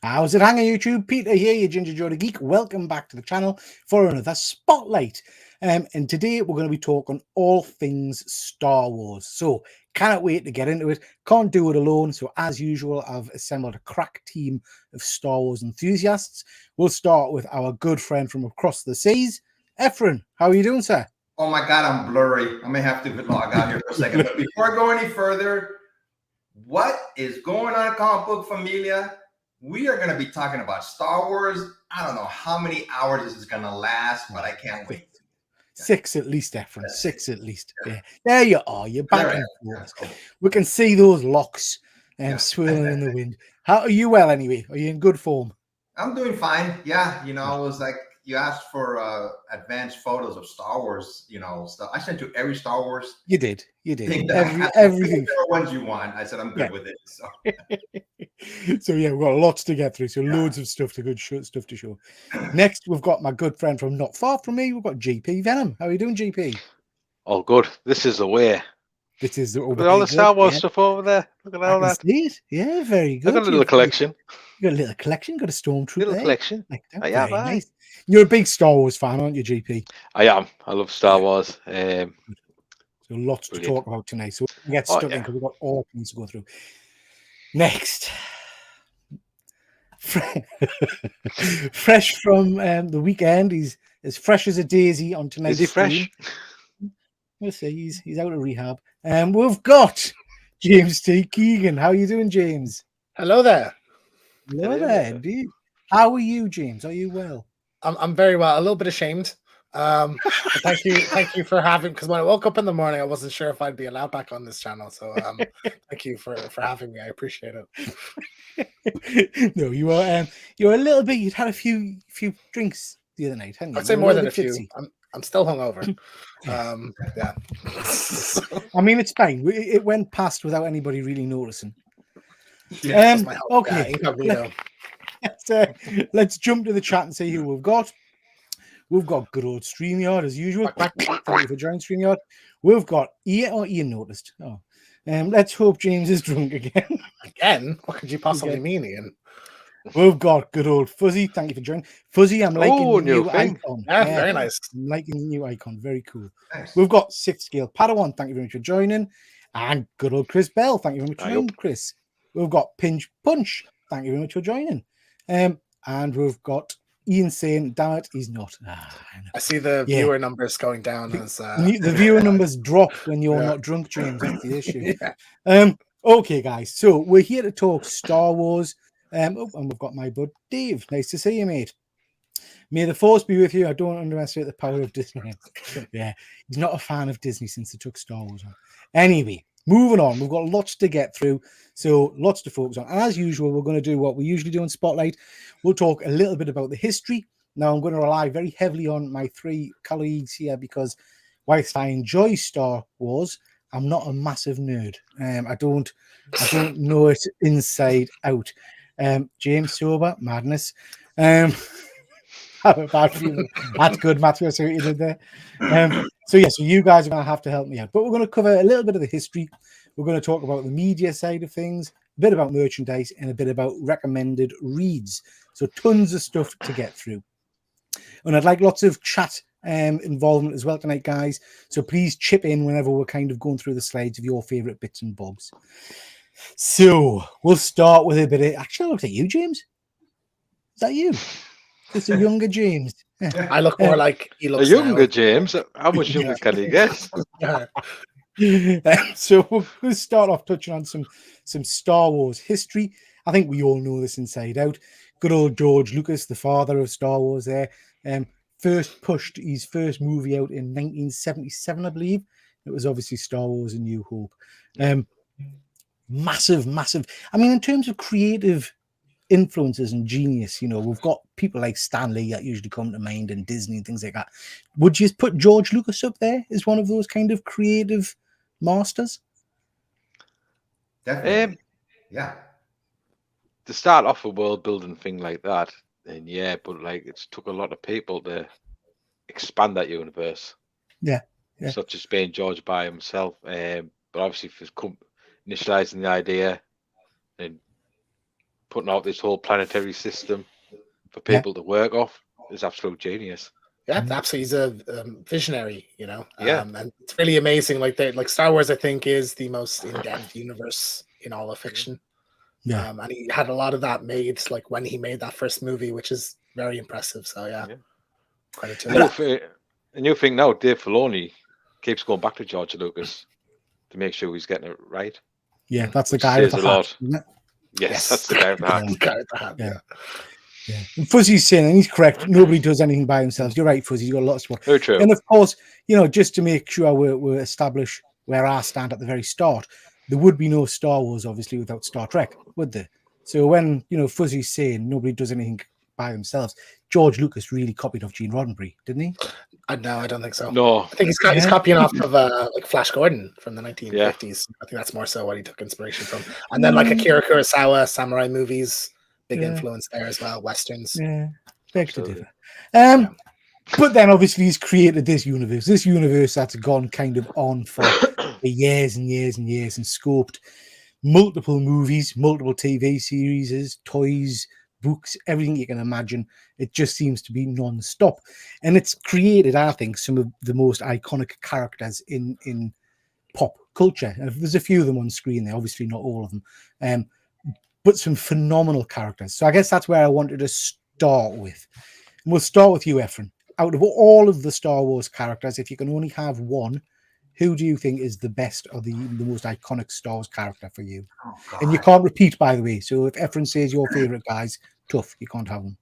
How's it hanging, YouTube? Peter here, your Ginger Joe the Geek. Welcome back to the channel for another Spotlight. And today we're going to be talking all things Star Wars. So, cannot wait to get into it. Can't do it alone. So, as usual, I've assembled a crack team of Star Wars enthusiasts. We'll start with our good friend from across the seas, Ephraim. How are you doing, sir? Oh my God, I'm blurry. I may have to log out here for a second. But before I go any further, what is going on, Comic Book Familia? We are going to be talking about Star Wars. I don't know how many hours this is going to last, but I can't wait. 6 at least, Ephraim. 6 at least. Yeah. There you are. You're back and forth. Cool. We can see those locks swirling in the wind. How are you? Well, anyway, are you in good form? I'm doing fine. Yeah, I was like, you asked for advanced photos of Star Wars, stuff. I sent you every Star Wars. You did. Everything. Whatever ones you want. I said I'm good with it. So. So yeah, we've got lots to get through. So loads of stuff to show. Next, we've got my good friend from not far from me. We've got GP Venom. How are you doing, GP? All good. This is the way. This is all the Star Wars stuff over there. Look at all that. See it? Yeah, very good. I've got a little collection. You got a little collection. Got a Stormtrooper. Little collection. Like that. Very nice. You're a big Star Wars fan, aren't you, GP? I am. I love Star Wars. So lots to talk about tonight. So we'll get stuck in because we've got all things to go through. Next. Fresh from the weekend. He's as fresh as a daisy on tonight's stream. Is he fresh? We'll see. He's out of rehab. We've got James T. Keegan. How are you doing, James? Hello there. Hello there, dude. How are you, James? Are you well? I'm very well. A little bit ashamed. Thank you for having. Because when I woke up in the morning, I wasn't sure if I'd be allowed back on this channel. So thank you for having me. I appreciate it. No, you are. You're a little bit. You'd had a few drinks the other night, hadn't you? I'd say more than a few. I'm still hungover. Yeah. I mean, it's fine. It went past without anybody really noticing. Yeah, okay. Let's jump to the chat and see who we've got. We've got good old StreamYard as usual. Thank you for joining StreamYard. We've got Ian noticed. Oh, let's hope James is drunk again. Again? What could you possibly mean, Ian? We've got good old Fuzzy. Thank you for joining. Fuzzy, I'm liking the new icon. Yeah, very nice. I'm liking the new icon. Very cool. Nice. We've got 6th Scale Padawan. Thank you very much for joining. And good old Chris Bell. Thank you very much for joining, Chris. We've got Pinch Punch. Thank you very much for joining. And we've got Ian saying, damn it, he's not. I see the viewer numbers going down. As the viewer numbers drop when you're not drunk, James. That's the issue. Okay, guys. So we're here to talk Star Wars. And we've got my bud Dave. Nice to see you, mate. May the force be with you. I don't underestimate the power of Disney. Yeah, he's not a fan of Disney since he took Star Wars on. Anyway, moving on. We've got lots to get through, so lots to focus on. As usual, we're going to do what we usually do in Spotlight. We'll talk a little bit about the history. Now, I'm going to rely very heavily on my 3 colleagues here because whilst I enjoy Star Wars, I'm not a massive nerd. I don't know it inside out. James Sober, madness. Have a bad feeling. That's good, Matthew. I see what you did there. So you guys are going to have to help me out. But we're going to cover a little bit of the history. We're going to talk about the media side of things, a bit about merchandise, and a bit about recommended reads. So tons of stuff to get through. And I'd like lots of chat involvement as well tonight, guys. So please chip in whenever we're kind of going through the slides of your favorite bits and bobs. So we'll start with a bit of. Actually, I looked at you, James. Is that you? Just a younger James. I look more like he looks. A younger James. How much younger can he get? So we'll start off touching on some Star Wars history. I think we all know this inside out. Good old George Lucas, the father of Star Wars, there. First pushed his first movie out in 1977, I believe. It was obviously Star Wars: A New Hope. Massive. I mean, in terms of creative influences and genius, we've got people like Stan Lee that usually come to mind, and Disney and things like that. Would you put George Lucas up there as one of those kind of creative masters? Definitely. Yeah. To start off a world building thing like that, then but like it took a lot of people to expand that universe. Yeah. Such as being George by himself. But obviously for initializing the idea and putting out this whole planetary system for people to work off is absolute genius. Yeah, absolutely. He's a visionary, you know. Yeah. And it's really amazing. Like Star Wars, I think, is the most in-depth universe in all of fiction. Yeah. And he had a lot of that made like when he made that first movie, which is very impressive. So yeah. Credit to him. A new thing now, Dave Filoni keeps going back to George Lucas to make sure he's getting it right. Yeah, that's the guy with the hat, isn't it? Yes, that's the guy with the hat. Yeah. And Fuzzy's saying, and he's correct, nobody does anything by themselves. You're right, Fuzzy, you've got a lot of support. Very true. And of course, you know, just to make sure we establish where I stand at the very start, there would be no Star Wars, obviously, without Star Trek, would there? So when, you know, Fuzzy's saying nobody does anything by themselves, George Lucas really copied off Gene Roddenberry, didn't he? No, I don't think so. No. I think he's copying off of like Flash Gordon from the 1950s. I think that's more so what he took inspiration from. And then like Akira Kurosawa, samurai movies, big influence there as well, westerns. Yeah, begs to differ. But then obviously he's created this universe that's gone kind of on for years and years and years and scoped multiple movies, multiple TV series, toys, books, everything you can imagine. It just seems to be non-stop. And it's created, I think, some of the most iconic characters in pop culture. And there's a few of them on screen there, obviously not all of them. But some phenomenal characters. So I guess that's where I wanted to start with. And we'll start with you, Efren. Out of all of the Star Wars characters, if you can only have one, who do you think is the best or the most iconic Star Wars character for you? Oh, and you can't repeat, by the way. So if Efren says your favorite guys, tough, you can't have them.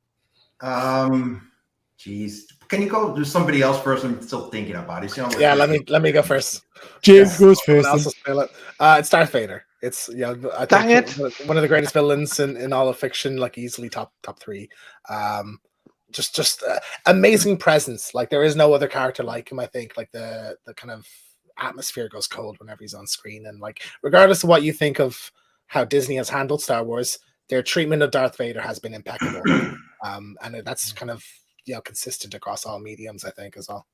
Geez. Can you go to somebody else first? I'm still thinking about it. Yeah, let me go first. James goes first. It's Darth Vader. It's I think one of the greatest villains in all of fiction, like easily top three. Just amazing presence. Like there is no other character like him. I think like the kind of atmosphere goes cold whenever he's on screen, and like regardless of what you think of how Disney has handled Star Wars, their treatment of Darth Vader has been impeccable. And that's kind of consistent across all mediums, I think, as well.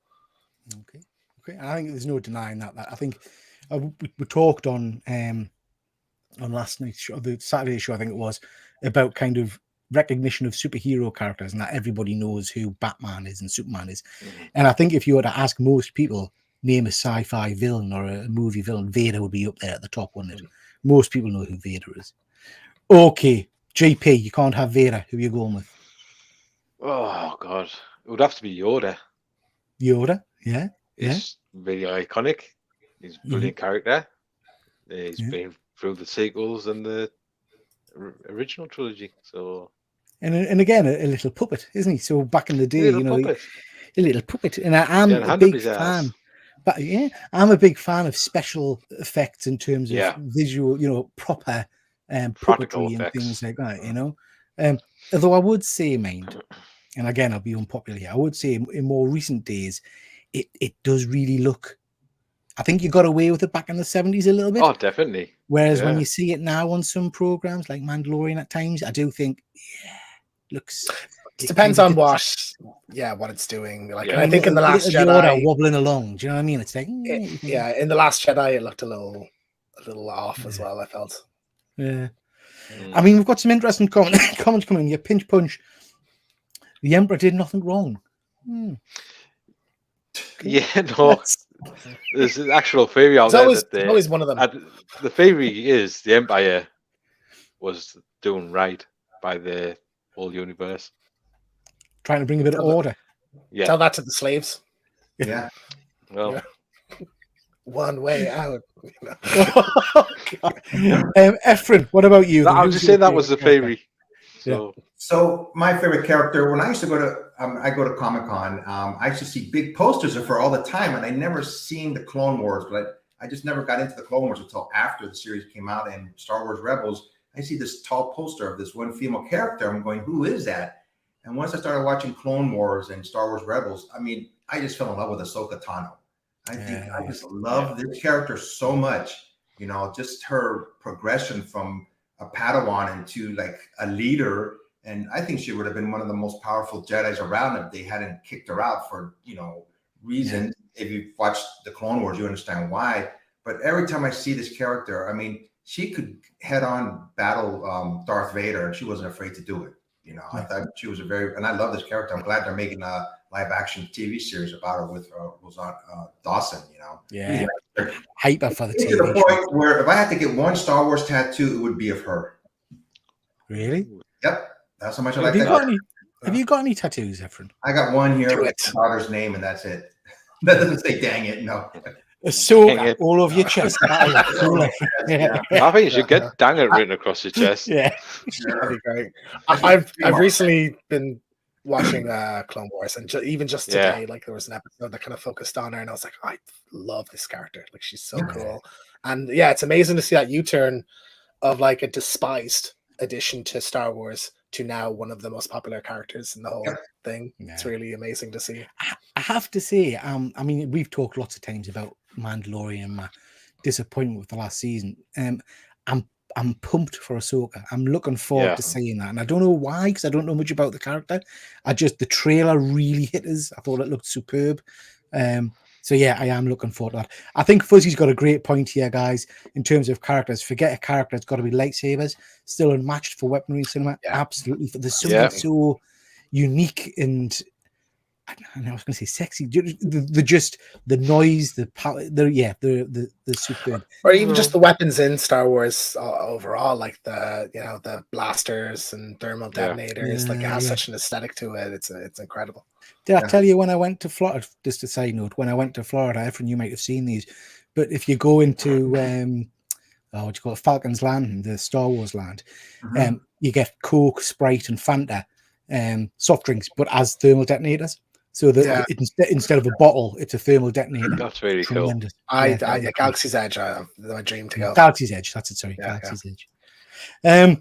Okay. I think there's no denying that. I think we talked on last night's show, the Saturday show, I think it was, about kind of recognition of superhero characters and that everybody knows who Batman is and Superman is. And I think if you were to ask most people, name a sci-fi villain or a movie villain, Vader would be up there at the top, wouldn't it? Most people know who Vader is. Okay, JP, you can't have Vader. Who are you going with? Oh God, it would have to be Yoda. Yoda, yeah. He's really iconic. He's a brilliant character. He's been through the sequels and the original trilogy. So, and again, a little puppet, isn't he? So back in the day, a little puppet. And I'm a big fan. But I'm a big fan of special effects in terms of visual, proper puppetry and things like that. Although I would say, mind, and again, I'll be unpopular here, I would say in more recent days, it does really look. I think you got away with it back in the 70s a little bit. Oh, definitely. Whereas when you see it now on some programs like Mandalorian at times, I do think, looks. It depends on what it's doing. Like, I think in the Last Jedi, wobbling along. Do you know what I mean? It's like, in the Last Jedi, it looked a little off as well. I felt. Yeah. I mean, we've got some interesting comments coming. Your pinch punch. The Emperor did nothing wrong. Yeah, no. There's an actual theory out there. There's always one of them. The theory is the Empire was doing right by the whole universe. Trying to bring a bit of order. Yeah. Tell that to the slaves. Yeah. Well. One way out. Efren, what about you? I'll just say that was the theory. So my favorite character, when I used to go to Comic-Con, I used to see big posters of her all the time, and I never seen the Clone Wars, but I just never got into the Clone Wars until after the series came out and Star Wars Rebels. I see this tall poster of this one female character. I'm going, who is that? And once I started watching Clone Wars and Star Wars Rebels, I mean, I just fell in love with Ahsoka Tano. I just love this character so much. Just her progression from a Padawan into like a leader. And I think she would have been one of the most powerful Jedis around if they hadn't kicked her out for, reasons. If you've watched the Clone Wars, you understand why. But every time I see this character, I mean, she could head on battle Darth Vader, and she wasn't afraid to do it. You know, I thought she was and I love this character. I'm glad they're making a live action TV series about her with Rosario Dawson. You know, yeah, hyper for the to TV the point where if I had to get one Star Wars tattoo, it would be of her. Really? Yep, that's how much I like Have you that. got any? Have you got any tattoos, Efren? I got one here Do with it. my daughter's name, and that's it. That doesn't say "dang it." No. So Dang it. all over your chest. That'll look cool, Efren. Yeah. I think you should get "dang it" written across your chest. Yeah. That'd be great. I've recently been watching Clone Wars, and even just today, like there was an episode that kind of focused on her, and I was like, I love this character. Like she's so cool, and yeah, it's amazing to see that U-turn of like a despised addition to Star Wars to now one of the most popular characters in the whole thing. Yeah. It's really amazing to see. I have to say, I mean, we've talked lots of times about Mandalorian, my disappointment with the last season. I'm pumped for Ahsoka. I'm looking forward to seeing that, and I don't know why, because I don't know much about the character. The trailer really hit us. I thought it looked superb. So yeah, I am looking forward to that. I think Fuzzy's got a great point here, guys, in terms of characters. Forget a character, it's got to be lightsabers. Still unmatched for weaponry in cinema. Yeah. Absolutely. There's something so unique and I was going to say sexy. The noise, the superb. Or even just the weapons in Star Wars overall, like the blasters and thermal detonators. Like it has such an aesthetic to it. It's incredible. Did I tell you when I went to Florida? Just a side note, when I went to Florida, Efren, you might have seen these, but if you go into what you call it, Falcon's Land, the Star Wars land, you get Coke, Sprite, and Fanta, soft drinks, but as thermal detonators. So that instead of a bottle, it's a thermal detonator. That's really cool. Galaxy's Edge, my dream to go. Galaxy's Edge, that's it. Sorry, Galaxy's Edge.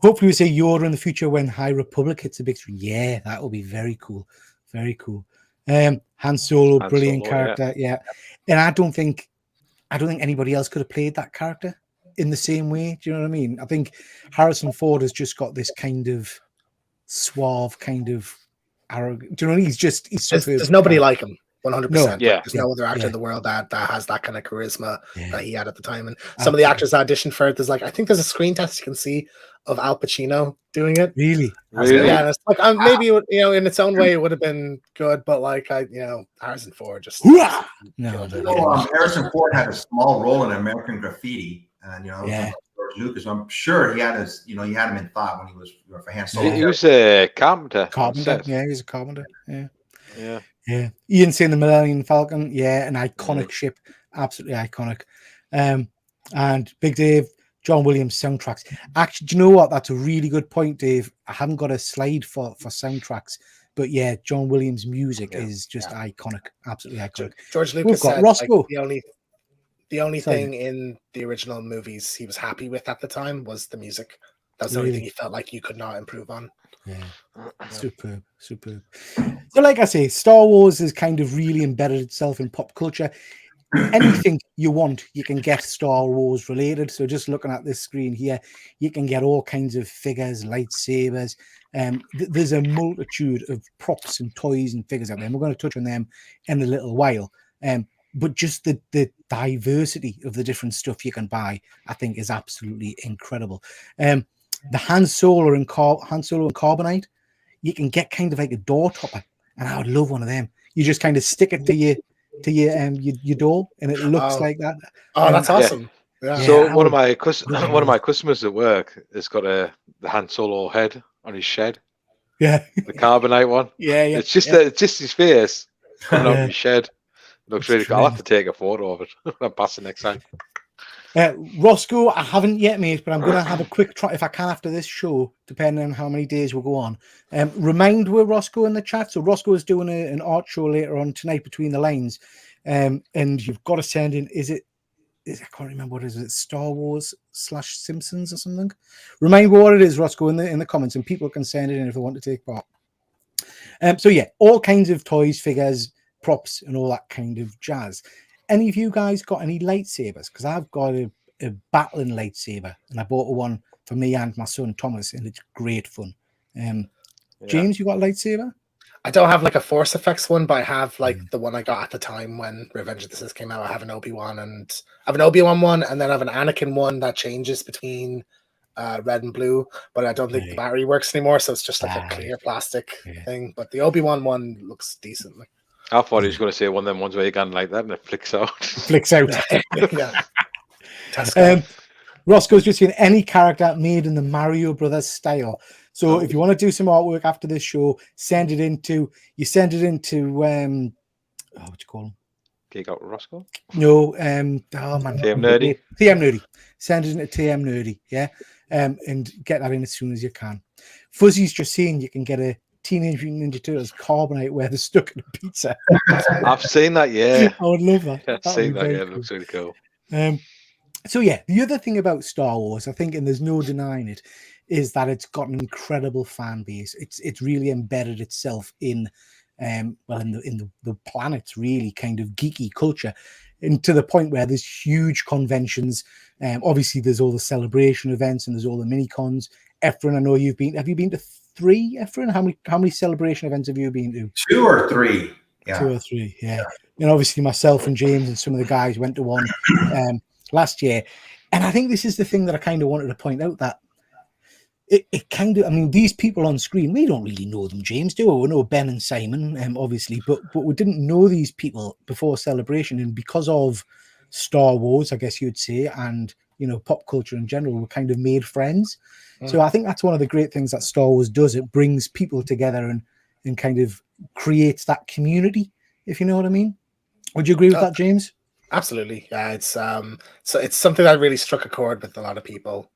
Hopefully we see Yoda in the future when High Republic hits the big screen. Yeah, that will be very cool. Very cool. Han Solo, brilliant character. Yeah. And I don't think anybody else could have played that character in the same way. Do you know what I mean? I think Harrison Ford has just got this kind of suave, kind of arrogant. Do you know what I mean? He's there's nobody like him. 100%. No. There's no other actor in the world that has that kind of charisma that he had at the time. And some of the actors that auditioned for it, I think there's a screen test you can see of Al Pacino doing it. Really? Yeah. It's like maybe in its own way it would have been good, but Harrison Ford just Harrison Ford had a small role in American Graffiti, and George Lucas. I'm sure he had he had him in thought when he was for Han Solo. He was a carpenter. Yeah, he was a carpenter. Yeah. Ian saying the Millennium Falcon. Yeah, an iconic ship. Absolutely iconic. And Big Dave, John Williams soundtracks. Actually, do you know what? That's a really good point, Dave. I haven't got a slide for soundtracks, but yeah, John Williams' music is just iconic. Absolutely iconic. George Lucas said Roscoe. The only thing in the original movies he was happy with at the time was the music. That was the only thing he felt like you could not improve on. Yeah, superb. So like I say, Star Wars has kind of really embedded itself in pop culture. Anything you want, you can get Star Wars related. So just looking at this screen here, you can get all kinds of figures, lightsabers. There's a multitude of props and toys and figures out there. And we're going to touch on them in a little while. But just the diversity of the different stuff you can buy, I think, is absolutely incredible. The Han Solo and Carbonite, you can get kind of like a door topper, and I would love one of them. You just kind of stick it to your door, and it looks like that. Oh, that's awesome! Yeah. So one of my customers at work has got the Han Solo head on his shed. Yeah, the Carbonite one. Yeah. It's just his face on his shed. It looks really cool. I'll have to take a photo of it. I'll pass it next time. Roscoe, I haven't yet, mate, but I'm going to have a quick try if I can after this show, depending on how many days we'll go on. Remind Roscoe in the chat. So Roscoe is doing an art show later on tonight, Between the Lines, and you've got to send in. Is it? I can't remember what it is. It's Star Wars / Simpsons or something. Remind me what it is, Roscoe, in the comments, and people can send it in if they want to take part. So yeah, all kinds of toys, figures, props, and all that kind of jazz. Any of you guys got any lightsabers? Because I've got a battling lightsaber, and I bought one for me and my son Thomas, and it's great fun. James, you got a lightsaber? I don't have like a Force Effects one, but I have like the one I got at the time when Revenge of the Sith came out. I have an Obi-Wan and I have an Obi-Wan one, and then I have an Anakin one that changes between red and blue, but I don't think the battery works anymore, so it's just like a clear plastic thing. But the Obi-Wan one looks decent. Like. I thought he was going to say one of them ones where you can like that and it flicks out. Flicks out. Yeah. Roscoe's just saying any character made in the Mario Brothers style. So if you want to do some artwork after this show, send it into what do you call them? Geek Out Roscoe? No, TM Nerdy. TM Nerdy. Send it into TM Nerdy, yeah. And get that in as soon as you can. Fuzzy's just saying you can get a Teenage Mutant Ninja Turtles Carbonite where they're stuck in a pizza. I've seen that, yeah. I would love that. I've seen that, yeah. It looks really cool. So yeah, the other thing about Star Wars, I think, and there's no denying it, is that it's got an incredible fan base. It's really embedded itself in in the planet's really kind of geeky culture, and to the point where there's huge conventions. Obviously, there's all the celebration events and there's all the mini cons. Efren, I know you've been. Have you been to 3, Efren? How many celebration events have you been to? 2 or 3. Yeah. 2 or 3. Yeah. And obviously, myself and James and some of the guys went to one last year. And I think this is the thing that I kind of wanted to point out, that it kind of, I mean, these people on screen, we don't really know them, James, do we? We know Ben and Simon, obviously, but we didn't know these people before Celebration. And because of Star Wars, I guess you'd say, and, you know, pop culture in general, we kind of made friends. So I think that's one of the great things that Star Wars does. It brings people together and kind of creates that community, if you know what I mean. Would you agree with that, James? Absolutely. Yeah, it's so it's something that really struck a chord with a lot of people.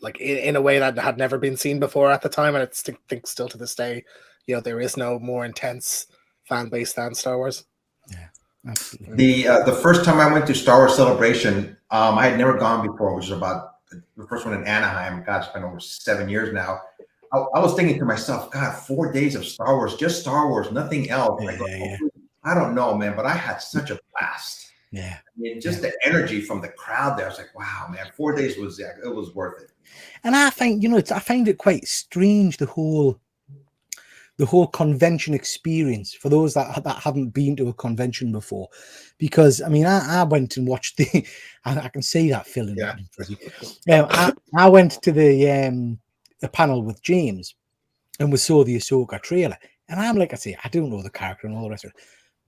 Like in a way that had never been seen before at the time, and I think still to this day, you know, there is no more intense fan base than Star Wars. Yeah, absolutely. The first time I went to Star Wars Celebration, I had never gone before, which was about the first one in Anaheim. God, it's been over 7 years now. I was thinking to myself, God, 4 days of Star Wars, just Star Wars, nothing else. I don't know, man, but I had such a blast. Yeah. I mean, just the energy from the crowd there. I was like, wow, man, 4 days was worth it. And I find, you know, I find it quite strange, the whole convention experience for those that haven't been to a convention before, because I mean, I went and watched I can see that feeling. Yeah. I went to the panel with James, and we saw the Ahsoka trailer, and I'm like, I say, I don't know the character and all the rest of it,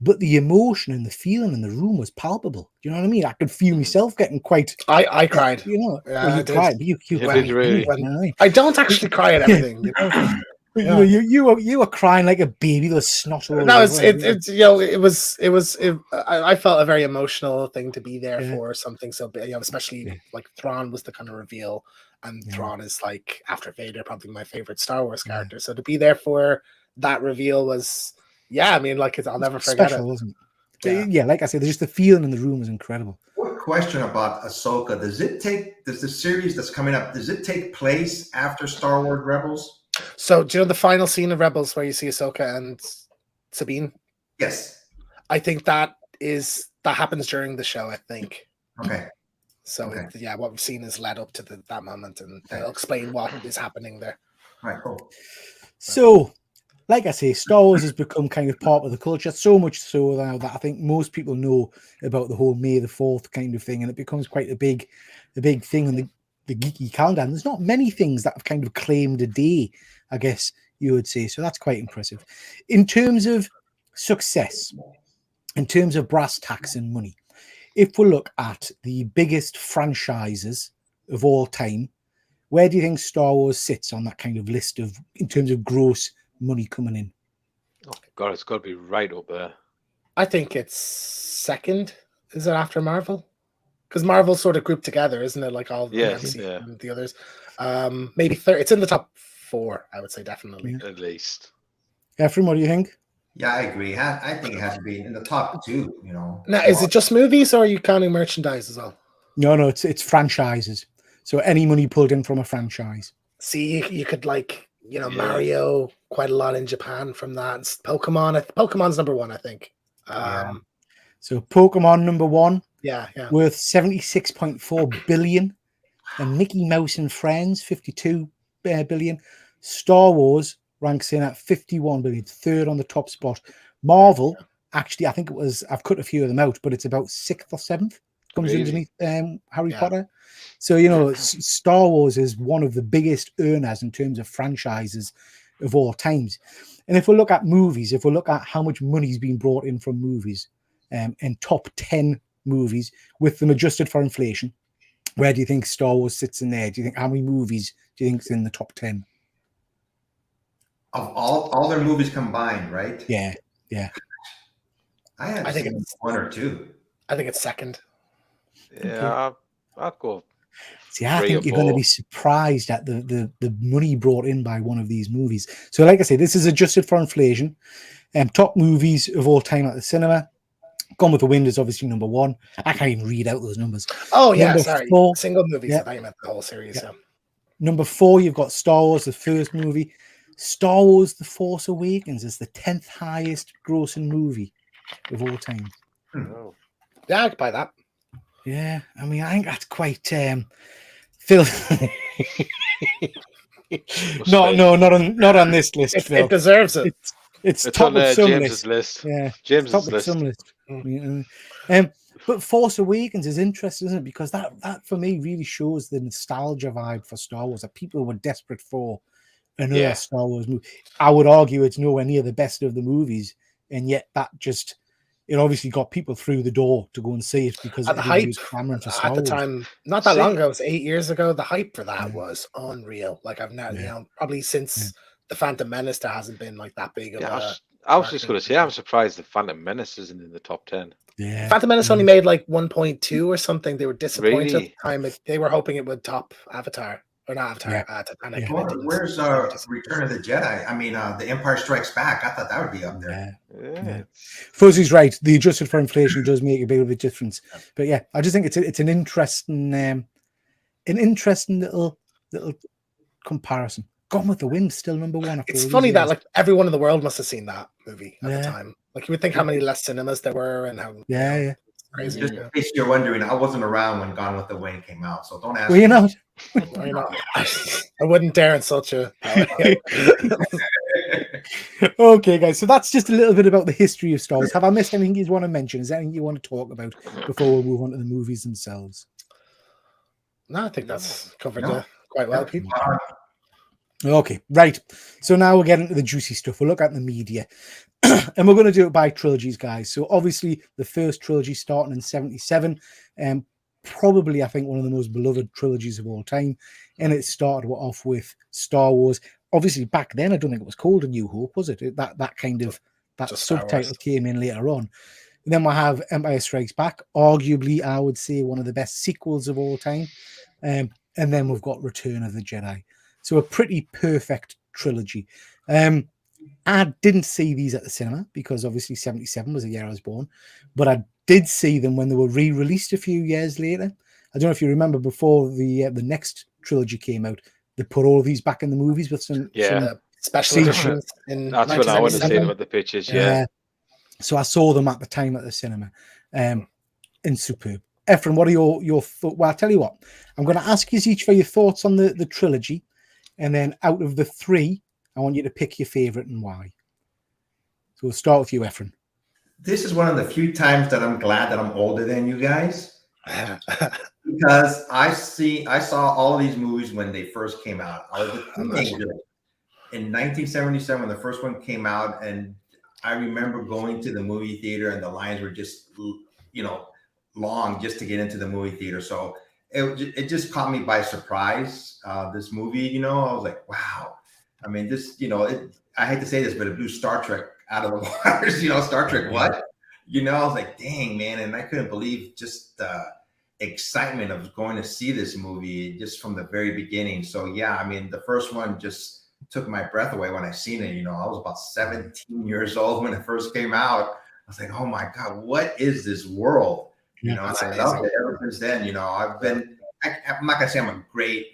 but the emotion and the feeling in the room was palpable. Do you know what I mean? I could feel myself getting quite. I cried. You know, yeah, you cried. You cried. Really? I don't actually cry at everything. You know? Yeah. You were crying like a baby. There was snot all over. No, it's you know, I felt a very emotional thing to be there for something so big, you know, especially like Thrawn was the kind of reveal, and Thrawn is, like, after Vader, probably my favorite Star Wars character. So to be there for that reveal was, I mean, like, I'll never forget special, it. Wasn't it? Yeah, like I said, just the feeling in the room was incredible. Quick question about Ahsoka: does the series that's coming up, does it take place after Star Wars Rebels? So, do you know the final scene of Rebels where you see Ahsoka and Sabine? Yes. I think that happens during the show, I think. Okay. So, what we've seen is led up to that moment, and they'll explain what is happening there. All right, cool. So, like I say, Star Wars has become kind of part of the culture, so much so now that I think most people know about the whole May the 4th kind of thing, and it becomes quite a big thing in the geeky calendar. And there's not many things that have kind of claimed a day, I guess you would say. So that's quite impressive. In terms of success, in terms of brass tacks and money, if we look at the biggest franchises of all time, where do you think Star Wars sits on that kind of list of, in terms of gross money coming in? Oh God, it's got to be right up there. I think it's second. Is it after Marvel? Because Marvel's sort of grouped together, isn't it? Like all MC and the others. Maybe third. It's in the top 4, I would say, definitely. At least. Efren, what do you think? Yeah, I agree. I think it has to be in the top 2, you know. Now, is it just movies, or are you counting merchandise as well? No, it's franchises. So any money pulled in from a franchise. See, you could, like, you know, Mario, quite a lot in Japan from that. Pokemon's number 1, I think. So Pokemon number 1. Yeah. Worth 76.4 billion. And Mickey Mouse and Friends, 52 billion. Star Wars, ranks in at 51 billion, third on the top spot. Marvel, actually, I think it was, I've cut a few of them out, but it's about 6th or 7th, comes Really? underneath Harry Potter. So, you know, Star Wars is one of the biggest earners in terms of franchises of all times. And if we look at movies, if we look at how much money's been brought in from movies, and top 10 movies with them adjusted for inflation, where do you think Star Wars sits in there? Do you think, how many movies do you think is in the top 10? Of all their movies combined, right? Yeah. I think it's 1 or 2. I think it's second. Yeah, I'll go. See, I 3 think or you're going to 4. be surprised at the money brought in by one of these movies. So, like I say, this is adjusted for inflation. Top movies of all time at the cinema. Gone with the Wind is obviously number 1. I can't even read out those numbers. Oh yeah, Number sorry. 4, Single movies. Yeah. I thought you meant the whole series. Yeah. Yeah. Number 4, you've got Star Wars, the first movie. Star Wars: The Force Awakens is the 10th highest grossing movie of all time. Oh. Yeah, I could buy that. Yeah, I mean, I think that's quite Phil. No, not on this list, Phil. It deserves it. It's It's top on of some James's list. list. Yeah, James's top of list. some list. But Force Awakens is interesting, isn't it? Because that for me really shows the nostalgia vibe for Star Wars that people were desperate for another Star Wars movie. I would argue it's nowhere near the best of the movies, and yet it obviously got people through the door to go and see it because The hype clamoring for Star at the Wars. time, not that long ago, it was 8 years ago. The hype for that was unreal. Like I've not, probably since the Phantom Menace, there hasn't been like that big of a. I was just going to say, I'm surprised the Phantom Menace isn't in the top 10. Yeah, Phantom Menace only made like 1.2 or something. They were disappointed at Really? the time. They were hoping it would top Avatar. Or not Avatar, Titanic. Yeah. Where's Return of the Jedi? I mean, The Empire Strikes Back. I thought that would be up there. Yeah. Fuzzy's right. The adjusted for inflation does make a bit of a difference. But yeah, I just think it's an interesting little comparison. Gone with the Wind, still number 1. It's funny that like everyone in the world must have seen that movie at the Yeah. time. Like you would think how many less cinemas there were and how Yeah. crazy. Just in case you're wondering, I wasn't around when Gone with the Wind came out, so don't ask Well, you know. I wouldn't dare insult you. Okay, guys. So that's just a little bit about the history of Star Wars. Have I missed anything you want to mention? Is there anything you want to talk about before we move on to the movies themselves? No, I think that's covered quite well, people. Okay, right. So now we're getting to the juicy stuff. We'll look at the media. And we're going to do it by trilogies, guys. So obviously the first trilogy starting in 77, probably, I think, one of the most beloved trilogies of all time. And it started off with Star Wars. Obviously, back then, I don't think it was called A New Hope, was it? That kind of, that subtitle came in later on. And then we'll have Empire Strikes Back, arguably, I would say, one of the best sequels of all time. And then we've got Return of the Jedi. So a pretty perfect trilogy. I didn't see these at the cinema because obviously 77 was the year I was born, but I did see them when they were re-released a few years later. I don't know if you remember, before the next trilogy came out, they put all of these back in the movies with some special editions. That's what I want to say about the pictures. Yeah. So I saw them at the time at the cinema, and superb. Ephraim, what are your thoughts? Well, I'll tell you what. I'm going to ask you each for your thoughts on the trilogy, and then out of the 3, I want you to pick your favorite and why. So we'll start with you, Ephraim. This is one of the few times that I'm glad that I'm older than you guys, because I saw all of these movies when they first came out. I was a teenager in 1977 when the first one came out, and I remember going to the movie theater, and the lines were just, long just to get into the movie theater. So it just caught me by surprise. This movie, I was like, wow. I mean, this, I hate to say this, but it blew Star Trek out of the waters. Star Trek, what? I was like, dang, man. And I couldn't believe just the excitement of going to see this movie just from the very beginning. So, yeah, I mean, the first one just took my breath away when I seen it. I was about 17 years old when it first came out. I was like, oh, my God, what is this world? And I loved it ever since then. I've been, I'm not gonna say I'm a great,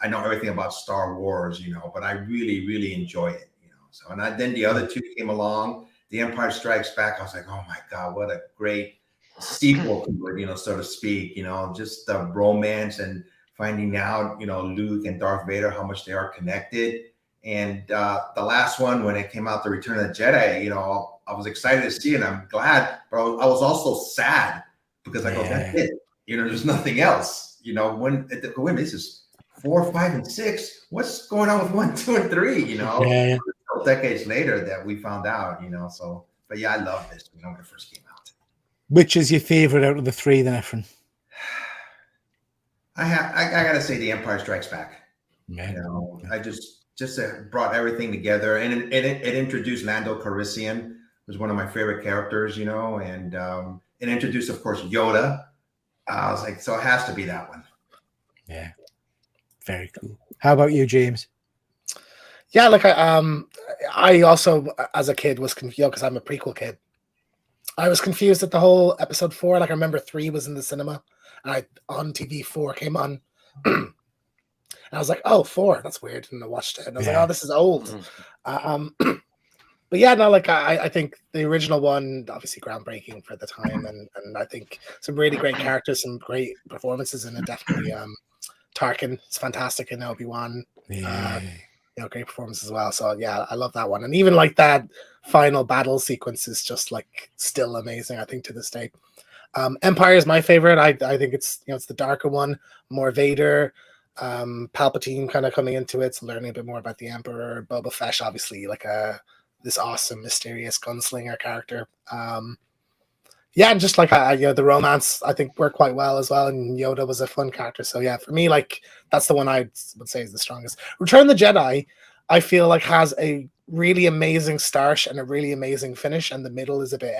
I know everything about Star Wars, but I really, really enjoy it, So, and then the other 2 came along, The Empire Strikes Back. I was like, oh my God, what a great sequel to it, so to speak. Just the romance and finding out, Luke and Darth Vader, how much they are connected. And the last one, when it came out, The Return of the Jedi, you know, I was excited to see it. I'm glad, but I was also sad because I go, that's it. You know, there's nothing else. You know, when this is 4, 5, and 6, what's going on with 1, 2, and 3? You know, decades later that we found out. You know, so but yeah, I love this. You know, when it first came out. Which is your favorite out of the 3, then, Efren? I gotta say, The Empire Strikes Back. Man. You know, I just brought everything together, and it introduced Lando Calrissian, who's one of my favorite characters. You know, and it introduced, of course, Yoda. I was like, so it has to be that one. Yeah, very cool. How about you, James? Yeah, like I also, as a kid, was confused because I'm a prequel kid. I was confused at the whole episode 4. Like I remember 3 was in the cinema, and on TV 4 came on. And I was like, oh, 4, that's weird. And I watched it, and I was like, oh, this is old. But yeah, no, like I think the original one, obviously groundbreaking for the time, and I think some really great characters, some great performances in it. Definitely, Tarkin is fantastic in Obi-Wan. You know, great performance as well. So yeah, I love that one, and even like that final battle sequence is just like still amazing. I think to this day, Empire is my favorite. I think it's, you know, it's the darker one, more Vader. Palpatine kind of coming into it, so learning a bit more about the Emperor. Boba Fett, obviously, like this awesome, mysterious gunslinger character. Yeah, and just like you know, the romance I think worked quite well as well, and Yoda was a fun character. So yeah, for me, like that's the one I would say is the strongest. Return of the Jedi, I feel like has a really amazing start and a really amazing finish, and the middle is a bit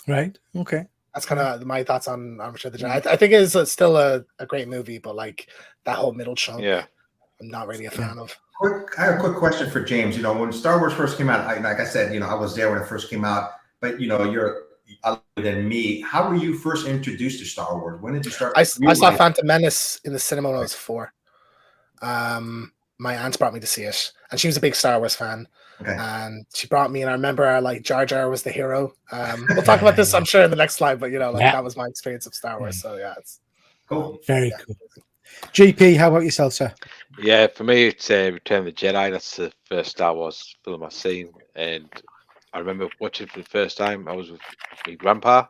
Right. Okay. That's kind of my thoughts on Return of the Jedi. I think it is still a great movie, but like that whole middle chunk, I'm not really a fan of. I have a quick question for James. You know, when Star Wars first came out, like I said, you know, I was there when it first came out, but you know, you're other than me. How were you first introduced to Star Wars? When did you start? I saw Phantom Menace in the cinema when I was 4. My aunt brought me to see it, and she was a big Star Wars fan. Okay. And she brought me, and I remember like Jar Jar was the hero. We'll talk about this, I'm sure, in the next slide. But you know, like that was my experience of Star Wars. So yeah, it's cool. Very cool. GP, how about yourself, sir? Yeah, for me, it's Return of the Jedi. That's the first Star Wars film I've seen, and I remember watching it for the first time. I was with my grandpa,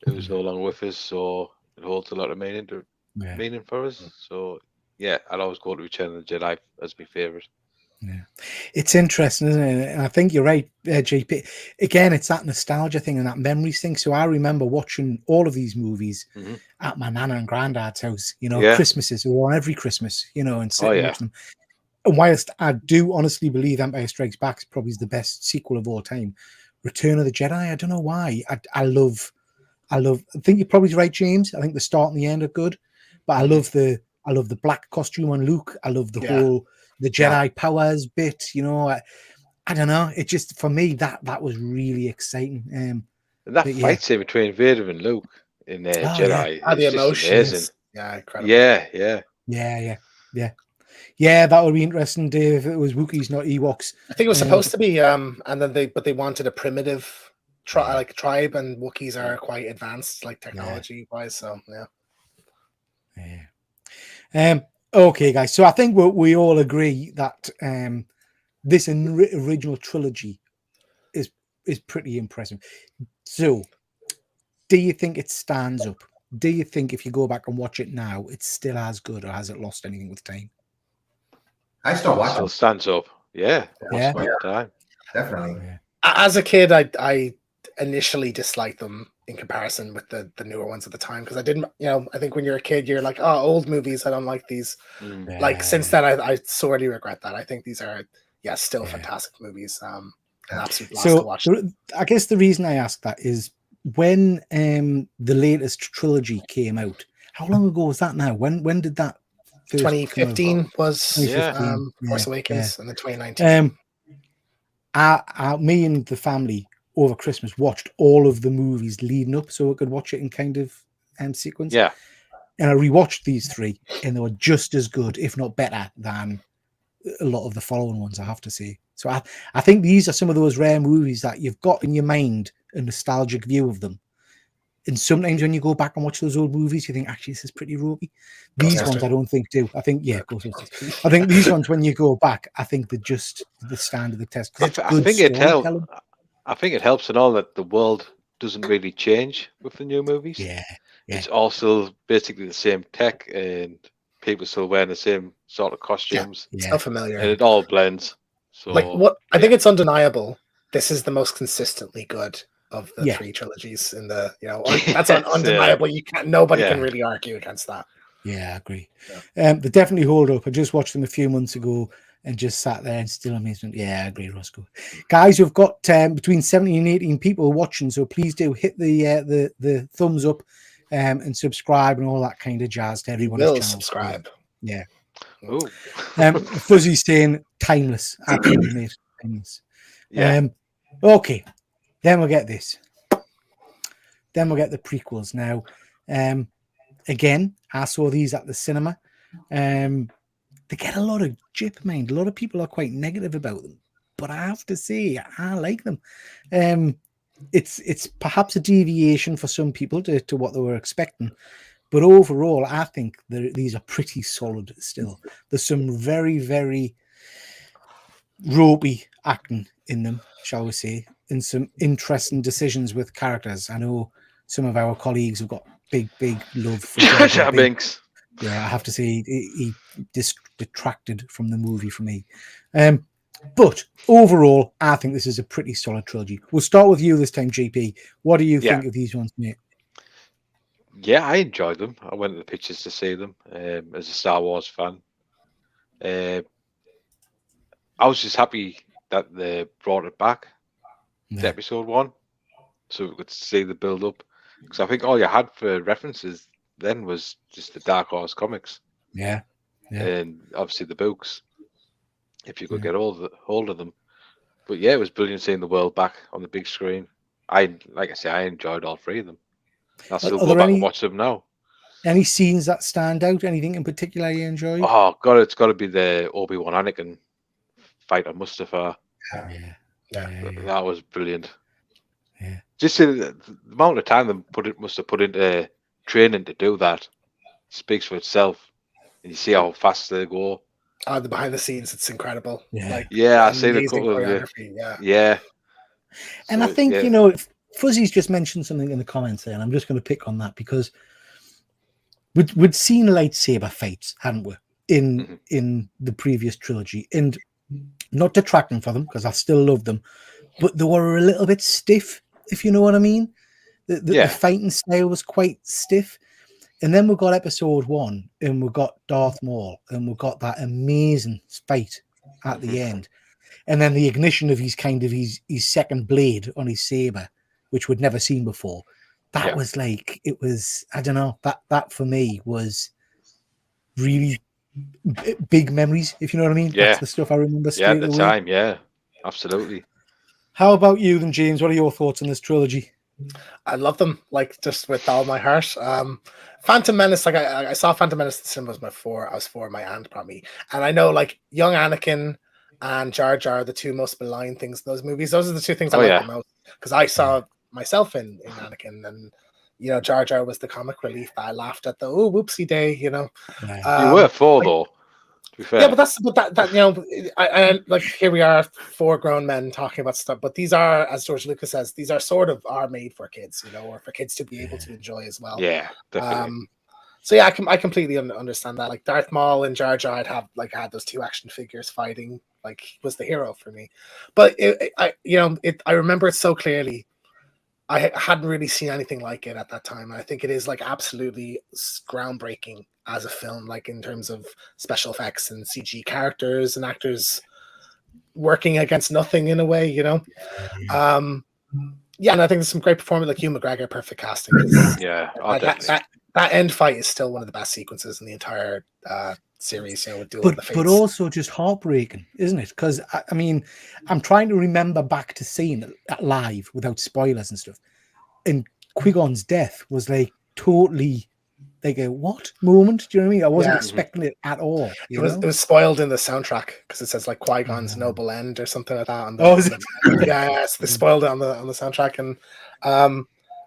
who was no longer with us, so it holds a lot of meaning for us. So yeah, I'd always go to Return of the Jedi as my favorite. Yeah, it's interesting, isn't it? And I think you're right, JP. Again, it's that nostalgia thing and that memory thing. So I remember watching all of these movies at my nana and granddad's house. You know, Christmases or on every Christmas. You know, and sitting watching them. And whilst I do honestly believe Empire Strikes Back is probably the best sequel of all time, Return of the Jedi, I don't know why. I love. I think you're probably right, James. I think the start and the end are good, but I love the black costume on Luke. I love the whole the Jedi powers bit. You know, I don't know. It just, for me, that was really exciting. And that fight scene between Vader and Luke in Jedi, the emotions, amazing. Yeah, incredible. Yeah, that would be interesting, Dave, if it was Wookiees, not Ewoks. I think it was supposed to be, and then they wanted a primitive tribe, and Wookiees are quite advanced, like technology wise. So okay, guys. So I think we all agree that this original trilogy is pretty impressive. So, do you think it stands up? Do you think if you go back and watch it now, it's still as good, or has it lost anything with time? I still watch it. Still stands up. Yeah. Definitely. As a kid, I initially disliked them in comparison with the newer ones at the time, because I didn't, you know, I think when you're a kid, you're like, oh, old movies, I don't like these. Like since then, I sorely regret that. I think these are still fantastic movies. An absolute blast to watch. I guess the reason I ask that is when the latest trilogy came out. How long ago was that now? When did that? 2015 was Force Awakens, and then 2019. Me and the family over Christmas watched all of the movies leading up, so we could watch it in kind of sequence. Yeah, and I rewatched these 3, and they were just as good, if not better, than a lot of the following ones, I have to say. So I think these are some of those rare movies that you've got in your mind a nostalgic view of them, And sometimes when you go back and watch those old movies, you think, actually, this is pretty ropey. These ones, I don't think do. I think, Ghostbusters. I think these ones, when you go back, I think they stand of the test. I think it helps. I think it helps in all that the world doesn't really change with the new movies. Yeah. It's also basically the same tech, and people still wearing the same sort of costumes. Yeah. So familiar. And it all blends. So, like what I think it's undeniable. This is the most consistently good of the three trilogies in the, that's undeniable. You can't, nobody can really argue against that. Yeah, I agree. They definitely hold up. I just watched them a few months ago and just sat there and still amazement. Yeah, I agree, Roscoe. Guys, we've got between 17 and 18 people watching, so please do hit the thumbs up and subscribe and all that kind of jazz to everyone's channel. Subscribe. Yeah. Ooh. Fuzzy's saying timeless. Absolutely, mate. Timeless. Yeah. Okay. Then we'll get this. Then we'll get the prequels. Now, again, I saw these at the cinema. They get a lot of jip, mind. A lot of people are quite negative about them, but I have to say, I like them. It's perhaps a deviation for some people to what they were expecting, but overall, I think these are pretty solid still. There's some very, very ropey acting in them, shall we say, and some interesting decisions with characters. I know some of our colleagues have got big love for Jar Jar Binks. Yeah, I have to say he detracted from the movie for me. But overall, I think this is a pretty solid trilogy. We'll start with you this time, JP. What do you think of these ones, mate? Yeah, I enjoyed them. I went to the pictures to see them as a Star Wars fan. I was just happy that they brought it back to episode 1, so we could see the build up. Because I think all you had for references then was just the Dark Horse comics. Yeah. And obviously the books, if you could get hold of them. But yeah, it was brilliant seeing the world back on the big screen. Like I say, I enjoyed all 3 of them. I'll still go back and watch them now. Any scenes that stand out? Anything in particular you enjoyed? Oh God, it's got to be the Obi-Wan Anakin fight on Mustafar. That was brilliant. Yeah. Just the amount of time they must have put into training to do that speaks for itself. And you see how fast they go. The behind the scenes, it's incredible. Yeah, I've seen a couple of it. Yeah. And so, I think, Fuzzy's just mentioned something in the comments there, and I'm just going to pick on that because we'd seen lightsaber fights, hadn't we, in the previous trilogy, and not detracting for them because I still love them, but they were a little bit stiff, if you know what I mean. The fighting style was quite stiff. And then we got episode 1 and we got Darth Maul and we got that amazing fight at the end. And then the ignition of his second blade on his saber, which we'd never seen before. That was like, it was, I don't know, that for me was really big memories, if you know what I mean. Yeah. That's the stuff I remember straight at the away. time, yeah, absolutely. How about you then, James? What are your thoughts on this trilogy? I love them, like, just with all my heart. Phantom Menace, like I saw Phantom Menace at the cinema I was 4, my aunt brought me. And I know, like, young Anakin and Jar Jar are the 2 most maligned things in those movies. Those are the 2 things I like the most. Because I saw myself in Anakin, and Jar Jar was the comic relief that I laughed at the whoopsie day, You were 4 though. To be fair. Yeah, but that I like, here we are, 4 grown men talking about stuff. But these are, as George Lucas says, these are are made for kids, or for kids to be able to enjoy as well. Yeah, definitely. So yeah, I completely understand that. Like Darth Maul and Jar Jar, I had those 2 action figures fighting. Like, he was the hero for me. But I remember it so clearly. I hadn't really seen anything like it at that time. And I think it is, like, absolutely groundbreaking as a film, like, in terms of special effects and CG characters and actors working against nothing in a way, and I think there's some great performance, like Hugh McGregor, perfect casting. That end fight is still one of the best sequences in the entire series, with Duel of the Fates. But also just heartbreaking, isn't it? Because I mean, I'm trying to remember back to seeing it live without spoilers and stuff. And Qui-Gon's death was like totally like a what moment? Do you know what I mean? I wasn't expecting it at all. It was spoiled in the soundtrack because it says like Qui-Gon's noble end or something like that. Is it? Yes, they spoiled it on the soundtrack, and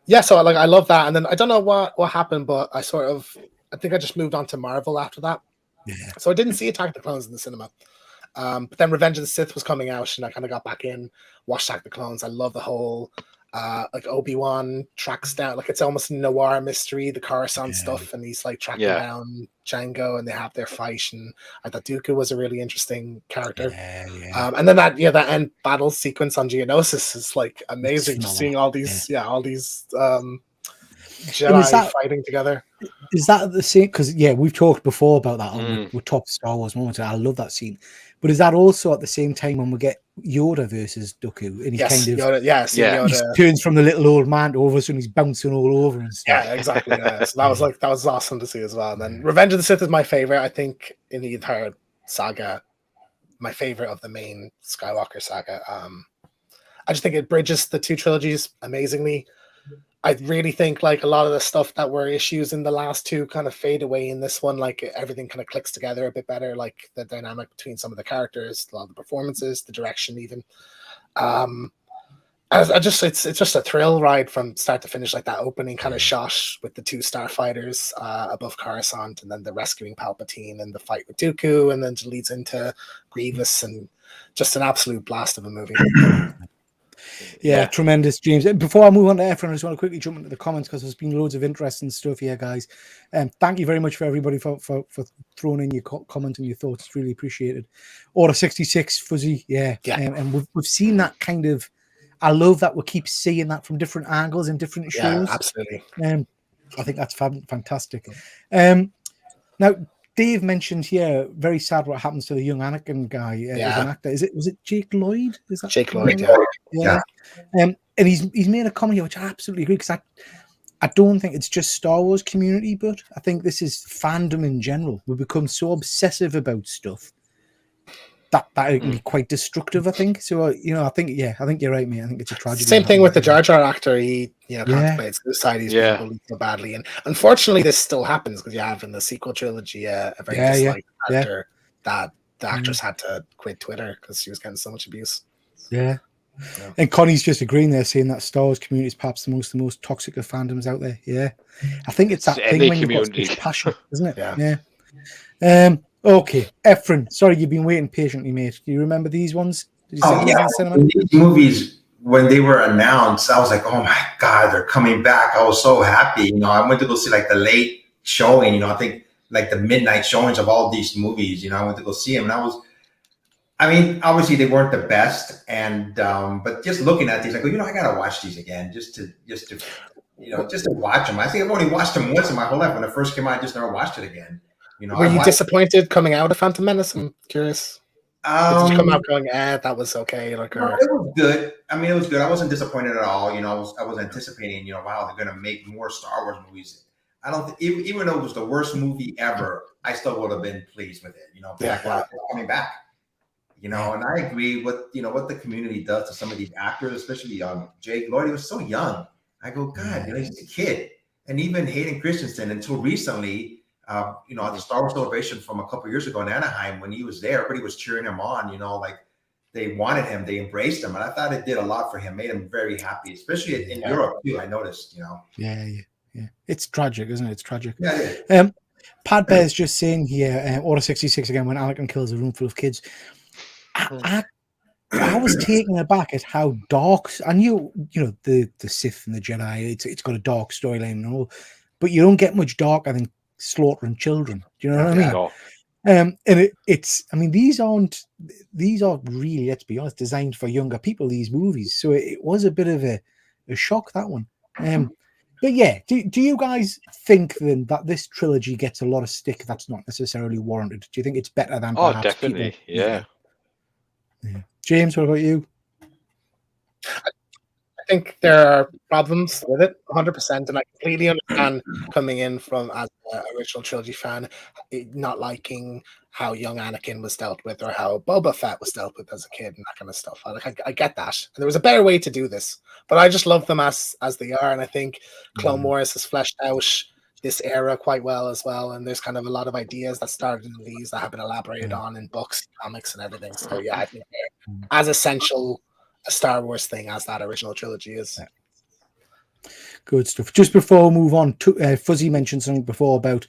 Yeah, so like I love that, and then I don't know what happened, but I think I just moved on to Marvel after that. Yeah. So I didn't see Attack of the Clones in the cinema. But then Revenge of the Sith was coming out, and I kind of got back in, watched Attack of the Clones. I love the whole like Obi-Wan tracks down, like it's almost a noir mystery, the Coruscant stuff, and he's like tracking down Django, and they have their fight. And I thought Dooku was a really interesting character. And then that end battle sequence on Geonosis is like amazing. Just seeing all these Jedi fighting together. Is that the same? Because we've talked before about that on the top Star Wars moments. I love that scene. But is that also at the same time when we get Yoda versus Dooku? And he Yoda, Yoda. He turns from the little old man to all of a sudden he's bouncing all over and stuff. Yeah, exactly. Yeah. So that was awesome to see as well. And then Revenge of the Sith is my favorite, I think, in the entire saga. My favorite of the main Skywalker saga. I just think it bridges the two trilogies amazingly. I really think like a lot of the stuff that were issues in the last two kind of fade away in this one. Like everything kind of clicks together a bit better. Like the dynamic between some of the characters, a lot of the performances, the direction, even. It's just a thrill ride from start to finish. Like that opening kind of shot with the two starfighters above Coruscant, and then the rescuing Palpatine and the fight with Dooku, and then it leads into Grievous, and just an absolute blast of a movie. Yeah, tremendous, James. Before I move on to Efren, I just want to quickly jump into the comments because there's been loads of interesting stuff here, guys. Thank you very much for everybody for throwing in your comments and your thoughts. It's really appreciated. Order 66, Fuzzy, and we've seen that kind of. I love that we keep seeing that from different angles and different shows. Yeah, absolutely. I think that's fantastic. Now, Dave mentioned here, very sad what happens to the young Anakin guy as an actor. Was it Jake Lloyd? Is that Jake Lloyd? Yeah. And he's made a comment here, which I absolutely agree, because I don't think it's just Star Wars community, but I think this is fandom in general. We become so obsessive about stuff that it can be quite destructive, I think. So, I think you're right, mate. I think it's a tragedy. Same thing with the Jar Jar actor. He, contemplates suicide. He's been bullied so badly. And unfortunately, this still happens because you have in the sequel trilogy a very disliked actor that the actress had to quit Twitter because she was getting so much abuse. Yeah. And Connie's just agreeing there, saying that Star Wars community is perhaps the most toxic of fandoms out there. Yeah. I think it's that thing when you've got such passion, isn't it? Yeah. Okay, Efren, sorry you've been waiting patiently, mate. Do you remember these ones? Did you see these in the cinema? These movies, when they were announced, I was like, oh my God, they're coming back. I was so happy. I went to go see like the late showing, I think like the midnight showings of all these movies, I went to go see them. And obviously they weren't the best. And, but just looking at these, I go, I got to watch these again just to watch them. I think I've only watched them once in my whole life. When it first came out, I just never watched it again. Were you disappointed coming out of Phantom Menace? I'm curious. Did you come out going, that was okay? It was good. It was good. I wasn't disappointed at all. I was anticipating, wow, they're going to make more Star Wars movies. I don't think, even though it was the worst movie ever, I still would have been pleased with it. Coming back. And I agree with, what the community does to some of these actors, especially Jake Lloyd. He was so young. I go, God, he's a kid. And even Hayden Christensen, until recently, at the Star Wars Celebration from a couple of years ago in Anaheim, when he was there, everybody was cheering him on, like they wanted him, they embraced him. And I thought it did a lot for him, made him very happy, especially in Europe too, I noticed, Yeah. It's tragic, isn't it? It's tragic. Yeah, it is. Pat Bear's just saying here, Order 66 again, when Anakin kills a room full of kids. I was taken aback at how dark, I knew, the Sith and the Jedi, it's got a dark storyline and all, but you don't get much darker than slaughtering children. Do you know what I mean? And these aren't really, let's be honest, designed for younger people, these movies. So it was a bit of a shock, that one. But yeah, do you guys think then that this trilogy gets a lot of stick that's not necessarily warranted? Do you think it's better than perhaps definitely people? Yeah. James, what about you? I think there are problems with it, 100%, and I completely understand coming in from as an original trilogy fan, not liking how young Anakin was dealt with or how Boba Fett was dealt with as a kid and that kind of stuff. I get that. And there was a better way to do this, but I just love them as they are, and I think Clone Wars has fleshed out this era quite well as well, and there's kind of a lot of ideas that started in these that have been elaborated on in books, comics, and everything. So yeah, I think they're as essential a Star Wars thing as that original trilogy is. Good stuff. Just before we move on, Fuzzy mentioned something before about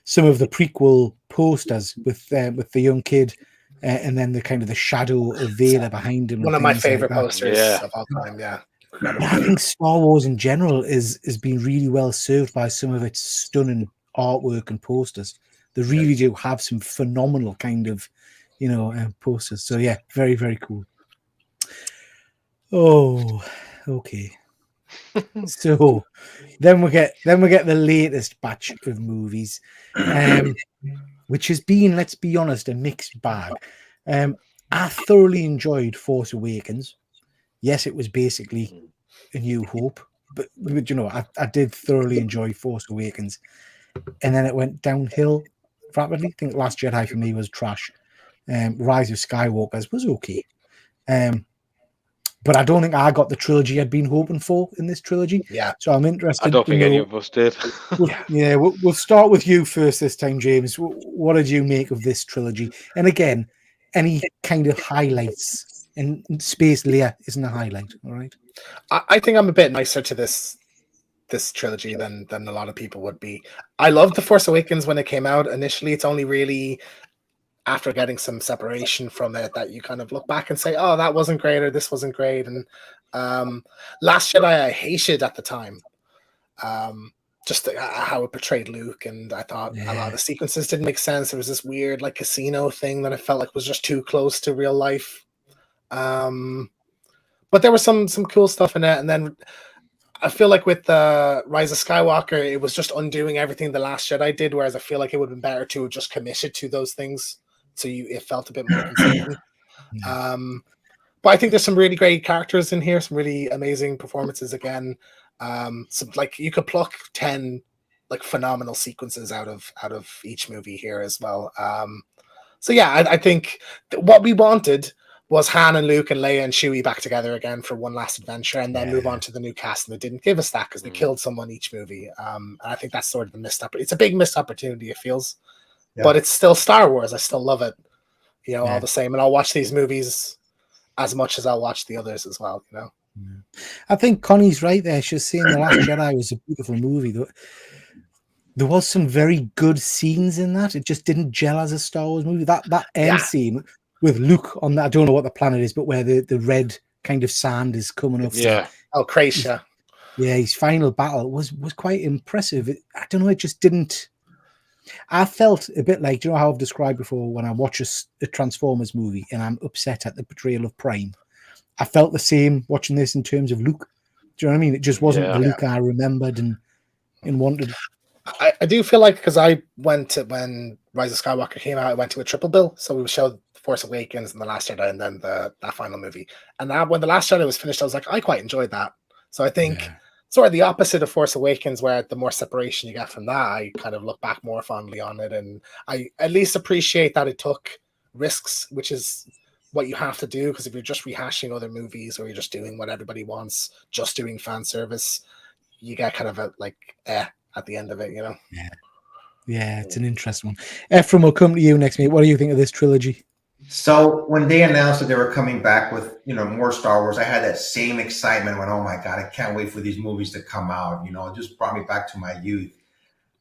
some of the prequel posters with the young kid, and then the kind of the shadow of Vader behind him. One of my favorite posters Yeah. of all time. Yeah. But I think Star Wars in general is been really well served by some of its stunning artwork and posters. They really do have some phenomenal kind of, posters. So yeah, very, very cool. Oh, okay. So then we get the latest batch of movies, which has been, let's be honest, a mixed bag. I thoroughly enjoyed Force Awakens. Yes, it was basically A New Hope, but I did thoroughly enjoy Force Awakens, and then it went downhill rapidly. I think Last Jedi for me was trash. Rise of Skywalkers was okay. But I don't think I got the trilogy I'd been hoping for in this trilogy. Yeah. So I'm interested. I don't think any of us did. We'll start with you first this time, James. What did you make of this trilogy? And again, any kind of highlights? And Space Leia isn't a highlight, all right? I think I'm a bit nicer to this trilogy than a lot of people would be. I loved The Force Awakens when it came out. Initially, it's only really after getting some separation from it that you kind of look back and say, oh, that wasn't great or this wasn't great. And Last Jedi I hated at the time. Just how it portrayed Luke, and I thought a lot of the sequences didn't make sense. There was this weird like casino thing that I felt like was just too close to real life. But there was some cool stuff in it. And then I feel like with the Rise of Skywalker, it was just undoing everything The Last Jedi did, whereas I feel like it would have been better to have just committed to those things. So it felt a bit more consistent. But I think there's some really great characters in here, some really amazing performances again. So like you could pluck 10 like phenomenal sequences out of each movie here as well. So yeah, I think what we wanted was Han and Luke and Leia and Chewie back together again for one last adventure, and then move on to the new cast. And they didn't give us that because they killed someone each movie. And I think that's sort of the missed opportunity. It's a big missed opportunity, it feels, but it's still Star Wars. I still love it, all the same. And I'll watch these movies as much as I'll watch the others as well. I think Connie's right there. She's saying The Last Jedi was a beautiful movie. There was some very good scenes in that. It just didn't gel as a Star Wars movie. That end scene with Luke on that, I don't know what the planet is, but where the red kind of sand is coming up. Yeah. Kreisha. Yeah, his final battle was quite impressive. I don't know, it just didn't... I felt a bit like, how I've described before when I watch a Transformers movie and I'm upset at the portrayal of Prime. I felt the same watching this in terms of Luke. Do you know what I mean? It just wasn't the Luke I remembered and wanted. I do feel like, because I went to, when Rise of Skywalker came out, I went to a triple bill. So we showed Force Awakens and The Last Jedi and then that final movie. And when The Last Jedi was finished, I was like, I quite enjoyed that. So I think sort of the opposite of Force Awakens, where the more separation you get from that, I kind of look back more fondly on it. And I at least appreciate that it took risks, which is what you have to do, because if you're just rehashing other movies or you're just doing what everybody wants, just doing fan service, you get kind of at the end of it, Yeah, it's an interesting one. Ephraim, will come to you next, mate. What do you think of this trilogy? So when they announced that they were coming back with more Star Wars, I had that same excitement when, oh my God, I can't wait for these movies to come out. It just brought me back to my youth.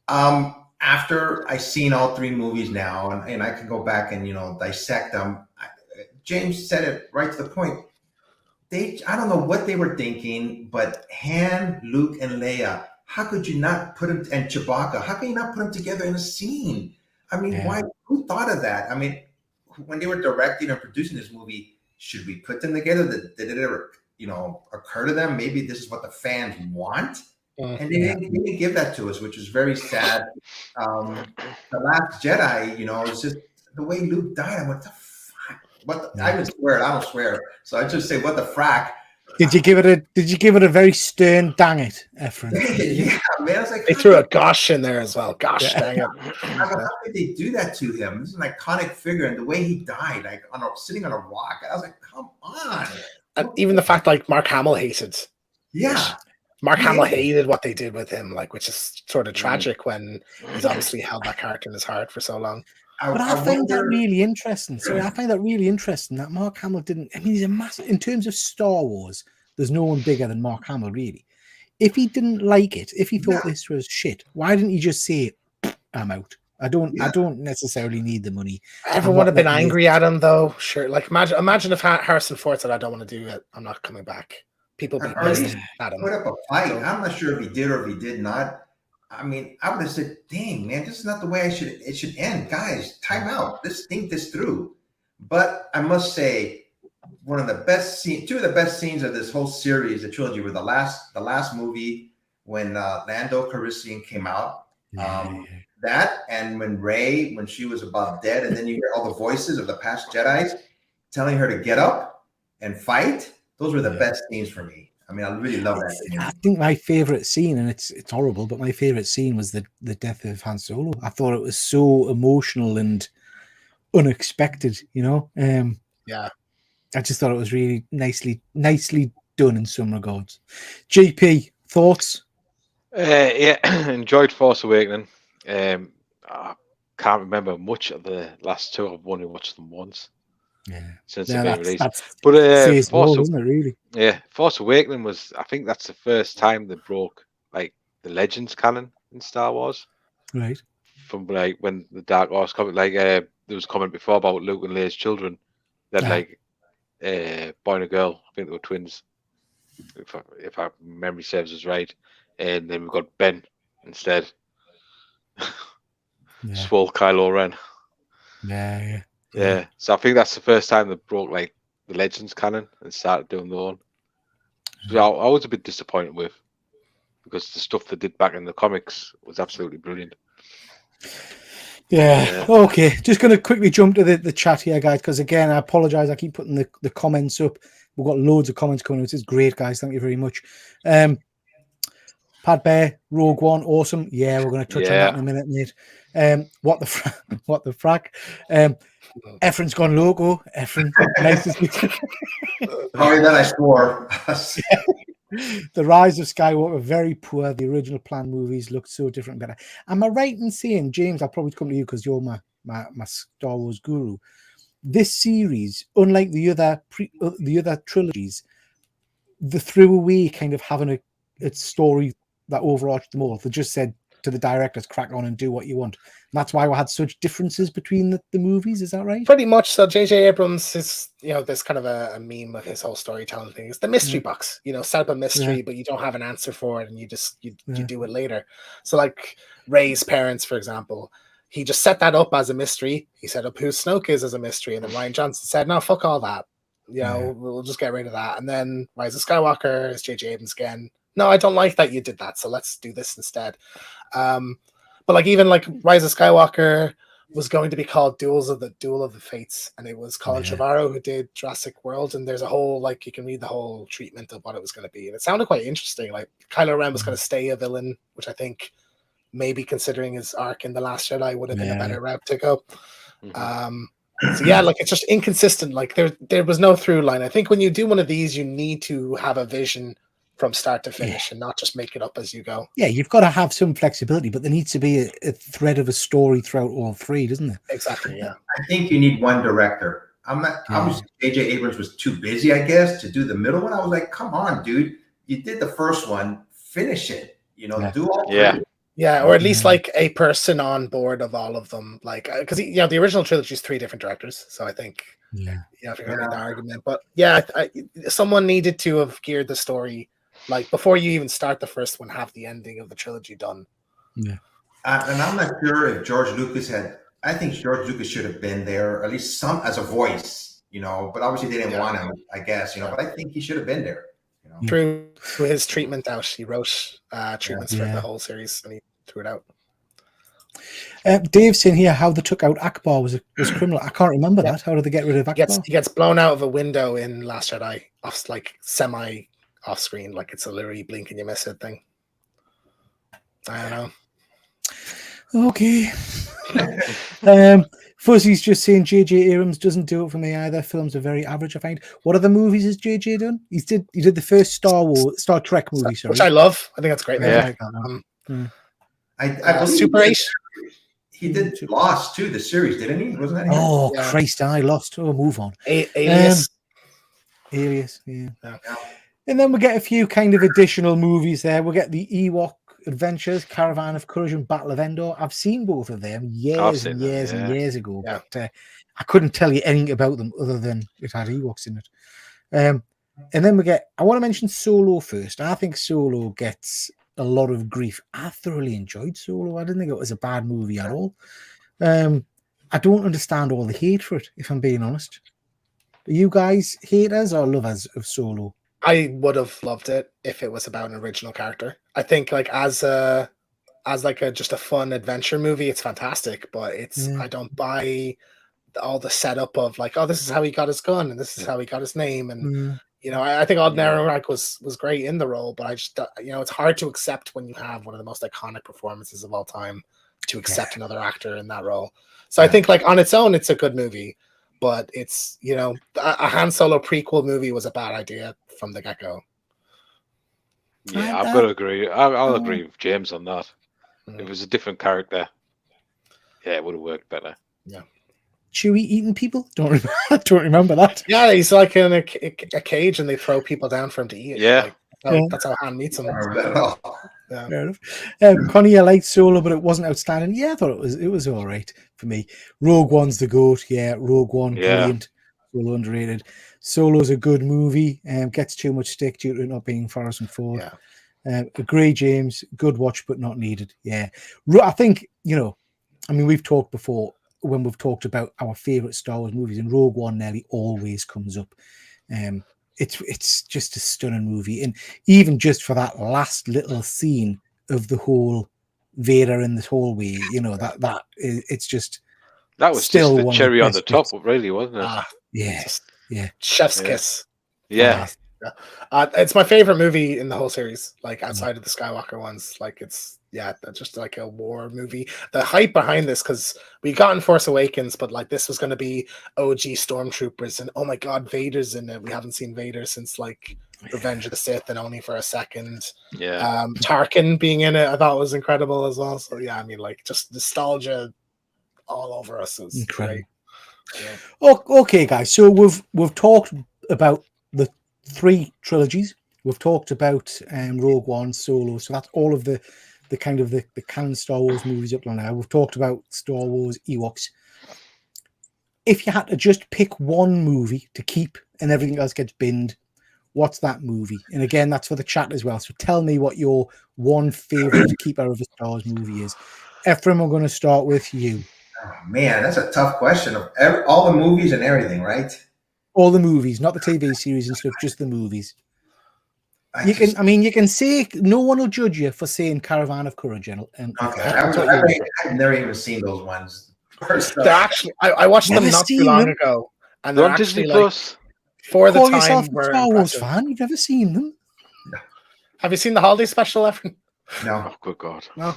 After I've seen all three movies now, and I can go back and dissect them. James said it right to the point. I don't know what they were thinking, but Han, Luke, and Leia, how could you not put them, and Chewbacca, how can you not put them together in a scene? I mean, why? Who thought of that? I mean, when they were directing and producing this movie, should we put them together? Did it ever, occur to them? Maybe this is what the fans want, and they didn't give that to us, which is very sad. The Last Jedi, it's just the way Luke died. I'm like, I even swear it. I don't swear, so I just say, what the frack. Did you give it a very stern dang it, Ephraim? Yeah, man. I was like, they threw a gosh in there as well. Gosh, dang it. How could they do that to him? This is an iconic figure, and the way he died, like sitting on a rock. I was like, come on. And even the fact like Mark Hamill hated. Yeah. Mark Hamill hated what they did with him, which is sort of tragic when he's obviously held that character in his heart for so long. But I find that really interesting. So I find that really interesting that Mark Hamill didn't. I mean, he's a massive in terms of Star Wars. There's no one bigger than Mark Hamill, really. if he didn't like it, if he thought this was shit, why didn't he just say, "I'm out"? I don't necessarily need the money. Everyone would have been angry at him, though. Sure, like imagine if Harrison Ford said, "I don't want to do it. I'm not coming back." People be pissed at him. Put up a fight. I'm not sure if he did or if he did not. I mean, I would have said, "Dang, man, this is not the way it should end, guys. Time out. Let's think this through." But I must say, two of the best scenes of this whole series, the trilogy, were the last movie when Lando Calrissian came out. That, and when she was about dead, and then you hear all the voices of the past Jedis telling her to get up and fight. Those were the best scenes for me. I mean, I really love that scene. I think my favorite scene, and it's horrible, but my favorite scene was the death of Han Solo. I thought it was so emotional and unexpected, you know. Yeah, I just thought it was really nicely done in some regards. GP, thoughts? Yeah, enjoyed Force Awakening. I can't remember much of the last two. I've only watched them once. Yeah, since they've been released. But Force Awakening was, I think that's the first time they broke like the Legends canon in Star Wars. Right. From like when the Dark Horse comment, like there was a comment before about Luke and Leia's children, that like boy and a girl. I think they were twins, if our memory serves us right. And then we've got Ben instead. Swole Kylo Ren. Yeah. So I think that's the first time they broke like the Legends canon and started doing their own. So I was a bit disappointed with, because the stuff they did back in the comics was absolutely brilliant. Yeah. Okay. Just going to quickly jump to the chat here, guys, because again, I apologize. I keep putting the comments up. We've got loads of comments coming. This is great, guys. Thank you very much. Pat Bear, Rogue One, awesome. Yeah, we're going to touch on that in a minute, mate. What the frack? Efren's gone loco. Efren, nice to see you. Sorry that I swore. The Rise of Skywalker, very poor. The original planned movies looked so different and better. Am I right in saying, James, I'll probably come to you because you're my Star Wars guru. This series, unlike the other trilogies, they threw away kind of having a story that overarched them all. They just said to the directors, crack on and do what you want. And that's why we had such differences between the movies. Is that right? Pretty much. So J.J. Abrams is, there's kind of a meme of his whole storytelling thing. It's the mystery box, set up a mystery, but you don't have an answer for it, and you do it later. So like Rey's parents, for example, he just set that up as a mystery. He set up who Snoke is as a mystery, and then Rian Johnson said, no, fuck all that. We'll just get rid of that. And then Rise of Skywalker is J.J. Abrams again. No, I don't like that you did that, so let's do this instead. But like even like Rise of Skywalker was going to be called Duel of the Fates, and it was Colin Trevorrow who did Jurassic World, and there's a whole, like, you can read the whole treatment of what it was going to be, and it sounded quite interesting. Like Kylo Ren was going to stay a villain, which I think maybe considering his arc in The Last Jedi would have been a better route to go. So yeah, like it's just inconsistent. Like there was no through line. I think when you do one of these, you need to have a vision from start to finish and not just make it up as you go. Yeah, you've got to have some flexibility, but there needs to be a thread of a story throughout all three, doesn't there? Exactly, yeah. I think you need one director. J.J. Abrams was too busy, I guess, to do the middle one. I was like, come on, dude. You did the first one, finish it. Do all three. Yeah, or at least like a person on board of all of them. Like, because the original trilogy is 3 different directors. So I think, if you're going to make the argument. But yeah, someone needed to have geared the story. Like before you even start the first one, have the ending of the trilogy done. Yeah. And I'm not sure if George Lucas I think George Lucas should have been there, at least some as a voice, but obviously they didn't want him, I guess, but I think he should have been there. Through his treatment out, he wrote treatments for the whole series, and he threw it out. Dave's saying here how they took out Akbar was criminal. I can't remember that. How did they get rid of Akbar? He gets blown out of a window in Last Jedi, off like semi off screen, like it's a literally blink and you miss it thing. I don't know. Okay. Fuzzy's just saying J.J. Abrams doesn't do it for me either. Films are very average, I find. What other movies has J.J. done? He did the first Star Trek movie, sorry. Which I love. I think that's great. I Super 8. He did Lost too, the series, didn't he? Wasn't that him? Oh, Christ, I lost. Oh, move on. Alias. Alias, yeah. And then we get a few kind of additional movies there. We'll get the Ewok Adventures, Caravan of Courage, and Battle of Endor. I've seen both of them years and years and years ago, but I couldn't tell you anything about them other than it had Ewoks in it. And then we get, I want to mention Solo first. I think Solo gets a lot of grief. I thoroughly enjoyed Solo. I didn't think it was a bad movie at all. I don't understand all the hate for it, if I'm being honest. Are you guys haters or lovers of Solo? I would have loved it if it was about an original character. I think like as just a fun adventure movie, it's fantastic, but I don't buy all the setup of like, oh, this is how he got his gun and this is how he got his name. And I think Alden Ehrenreich was great in the role, but I just it's hard to accept when you have one of the most iconic performances of all time to accept another actor in that role. So I think like on its own, it's a good movie, but it's a Han Solo prequel movie was a bad idea from the get-go. Yeah, I've got to agree. I'll agree with James on that. If it was a different character, yeah, it would have worked better. Yeah. Chewie eating people? Don't remember that. Yeah, he's like in a cage and they throw people down for him to eat. Yeah. That's how Han meets him. Yeah. Fair enough. Connie, I liked Solo, but it wasn't outstanding. Yeah, I thought it was all right for me. Rogue One's the GOAT. Yeah, Rogue One, brilliant. Solo underrated. Solo's a good movie. Gets too much stick due to it not being Harrison Ford. Yeah. Agree, James. Good watch, but not needed. Yeah. I think, we've talked before when we've talked about our favorite Star Wars movies, and Rogue One nearly always comes up. It's just a stunning movie, and even just for that last little scene of the whole Vader in the hallway, it's just that was still just the cherry on the top, really, wasn't it? Yes, yeah, chef's kiss. Yeah. It's my favorite movie in the whole series, like outside of the Skywalker ones. Like it's just like a war movie. The hype behind this, because we got in Force Awakens, but like this was going to be OG stormtroopers, and oh my god, Vader's in it. We haven't seen Vader since like Revenge of the Sith, and only for a second. Yeah. Tarkin being in it, I thought was incredible as well. So yeah, like just nostalgia all over us. It was incredible. Great. Yeah. Oh, okay, guys. So we've talked about the 3 trilogies. We've talked about Rogue One, Solo. So that's all of the kind of the canon Star Wars movies up to now. We've talked about Star Wars Ewoks. If you had to just pick one movie to keep and everything else gets binned, what's that movie? And again, that's for the chat as well. So tell me what your one favorite to keep out of a Star Wars movie is. Ephraim, I'm going to start with you. Oh, man, that's a tough question. Of all the movies and everything, right? All the movies, not the TV series and stuff, just the movies. You can say no one will judge you for saying Caravan of Courage. And okay, I've never even seen those ones. They're actually, I watched them not too long ago, and they're actually Disney Plus. For the Call time yourself a Star Wars impressive. fan? You've never seen them? No. Have you seen the holiday special, Evan? No. Oh, good God. No,